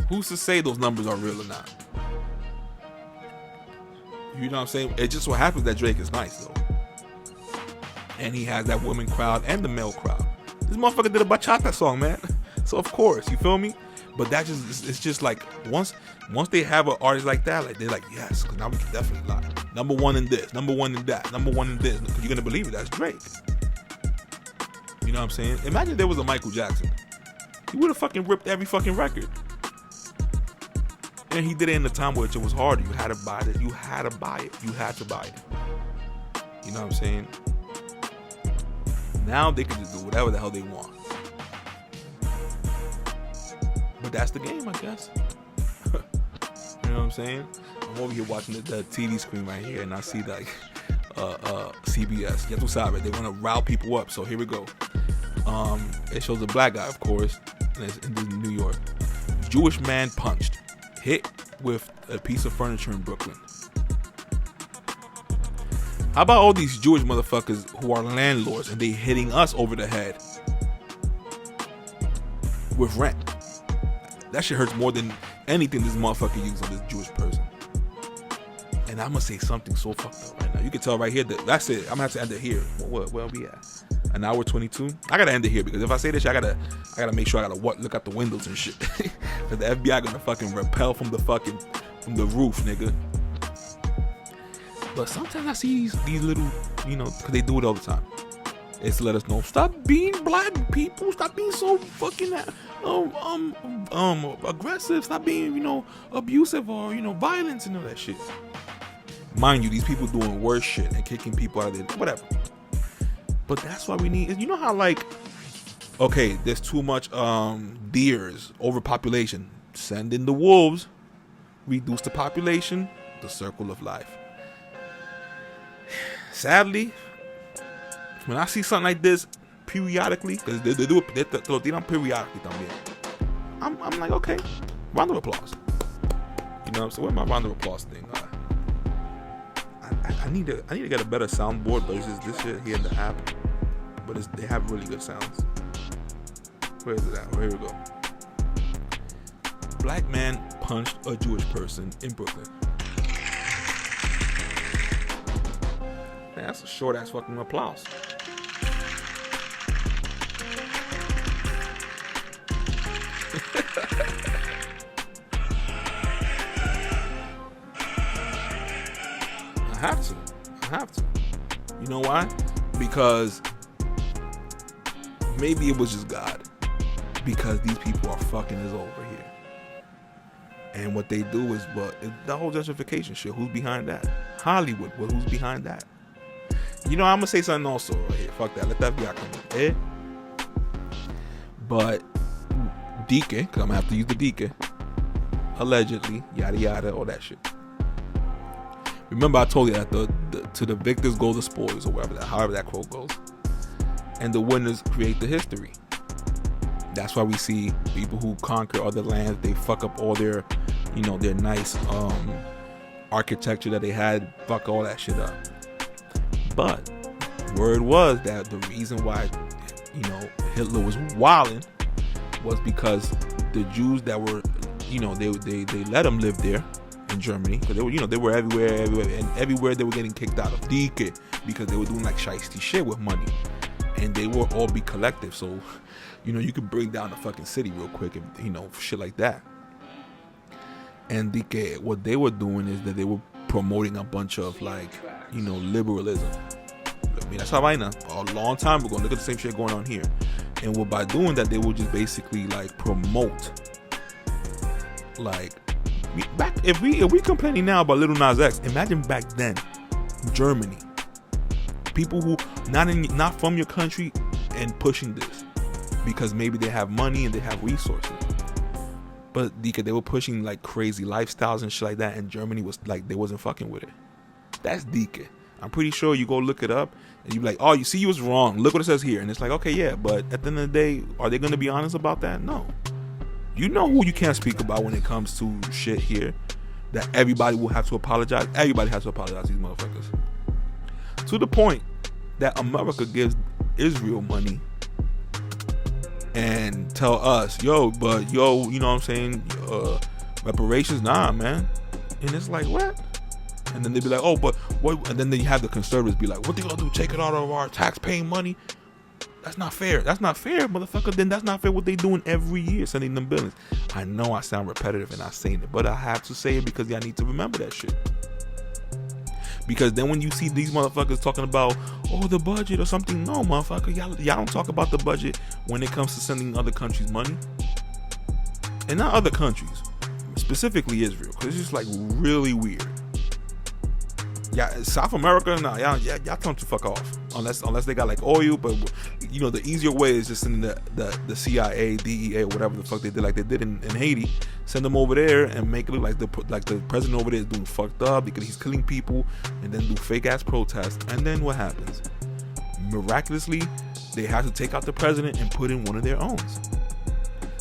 who's to say those numbers are real or not? You know what I'm saying? It just so happens that Drake is nice though, and he has that women crowd and the male crowd. This motherfucker did a bachata song, man. So of course, you feel me? But it's just like once they have an artist like that, like they're like, yes, because now we can definitely lie. Number one in this, number one in that, number one in this. Because you're gonna believe it. That's Drake. You know what I'm saying? Imagine there was a Michael Jackson. He would have fucking ripped every fucking record. And he did it in the time where it was hard. You had to buy it. You had to buy it. You had to buy it. You know what I'm saying? Now they can just do whatever the hell they want. But that's the game, I guess. You know what I'm saying? I'm over here watching the TV screen right here, and I see like CBS. Ya tu sabes, they want to rile people up. So here we go. It shows a black guy, of course, and it's in New York. Jewish man punched, hit with a piece of furniture in Brooklyn. How about all these Jewish motherfuckers who are landlords and they hitting us over the head with rent? That shit hurts more than anything this motherfucker used on this Jewish person. And I'm gonna say something so fucked up right now. You can tell right here that that's it. I'm gonna have to end it here. Where we at? An hour 22. I gotta end it here because if I say this shit, I gotta make sure I gotta look out the windows and shit. Cause the FBI gonna fucking repel from the roof, nigga. But sometimes I see these little, you know, cause they do it all the time. It's to let us know, stop being black people, stop being so fucking aggressive, stop being, you know, abusive or, you know, violence and all that shit. Mind you, these people doing worse shit and kicking people out of there, whatever. But that's why we need, you know how like, okay, there's too much deers, overpopulation. Send in the wolves, reduce the population, the circle of life. Sadly, when I see something like this periodically, because they do it, they lo tiran periodically también, I'm like, okay, round of applause. You know what I'm saying? Where's my round of applause thing? I need to get a better soundboard versus this shit here in the app. But they have really good sounds. Where is it at? Here we go. Black man punched a Jewish person in Brooklyn. Man, that's a short ass fucking applause. I have to. You know why? Because maybe it was just God, because these people are fucking us over here. And what they do is, the whole gentrification shit. Who's behind that? Hollywood. Well, who's behind that? You know, I'm gonna say something also right here. Fuck that. Let that be our comment. Eh? But Dike, because I'm gonna have to use the Dike, allegedly, yada yada, all that shit. Remember, I told you that to the victors go the spoils, or whatever however that quote goes, and the winners create the history. That's why we see people who conquer other lands, they fuck up all their, their nice architecture that they had, fuck all that shit up. But word was that the reason why, Hitler was wilding was because the Jews that were, they let them live there in Germany, because they were everywhere, and everywhere they were getting kicked out of Dike because they were doing like shiesty shit with money, and they were all be collective. So, you could bring down the fucking city real quick, and shit like that. And Dike, what they were doing is that they were promoting a bunch of liberalism. I mean, that's how I know. A long time ago, look at the same shit going on here. And by doing that, they would just basically promote, back if we complaining now about Lil Nas X, imagine back then, Germany, people who not from your country and pushing this because maybe they have money and they have resources. But they were pushing crazy lifestyles and shit like that, and Germany was they wasn't fucking with it. That's Dike. I'm pretty sure you go look it up and you be like, oh, you see, you was wrong. Look what it says here. And it's okay, yeah, but at the end of the day, are they going to be honest about that? No. You know who you can't speak about when it comes to shit here, that everybody will have to apologize. Everybody has to apologize to these motherfuckers. To the point that America gives Israel money and tell us, you know what I'm saying, reparations, nah, man. And it's what? And then they be like, oh, but what? And then you have the conservatives be like, what they gonna do? Take it out of our tax-paying money? That's not fair. That's not fair, motherfucker. Then that's not fair what they doing every year, sending them billions. I know I sound repetitive and I'm saying it, but I have to say it because y'all need to remember that shit. Because then when you see these motherfuckers talking about, oh, the budget or something, no, motherfucker, y'all don't talk about the budget when it comes to sending other countries money. And not other countries, specifically Israel, because it's just really weird. Yeah, South America, nah, y'all tell them to fuck off. Unless they got oil, but the easier way is just sending the CIA, DEA, or whatever the fuck they did, like they did in Haiti. Send them over there and make it look like the president over there is doing fucked up because he's killing people, and then do fake ass protests. And then what happens? Miraculously, they have to take out the president and put in one of their own.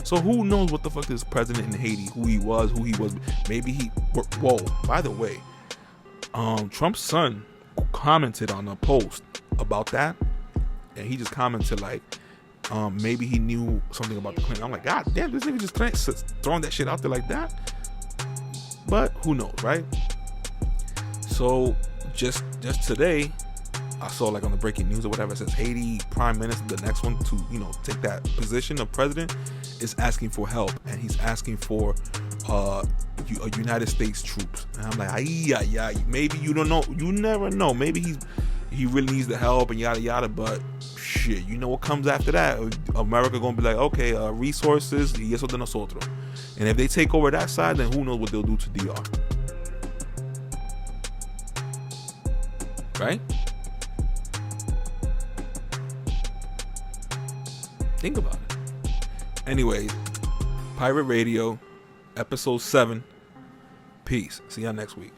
So who knows what the fuck this president in Haiti, who he was. Maybe whoa, by the way, Trump's son commented on a post about that, and he just commented maybe he knew something about the Clinton. I'm like, God damn, this nigga just throwing that shit out there like that. But who knows, right? So just today, I saw on the breaking news or whatever, it says Haiti prime minister, the next one to take that position of president, is asking for help, and he's asking for United States troops. And I'm like, yeah, maybe you don't know, you never know. Maybe he really needs the help and yada yada. But shit, what comes after that? America gonna be like, okay, resources, y eso de nosotros. And if they take over that side, then who knows what they'll do to DR, right? Think about it. Anyway, Pirate Radio, episode 7. Peace. See y'all next week.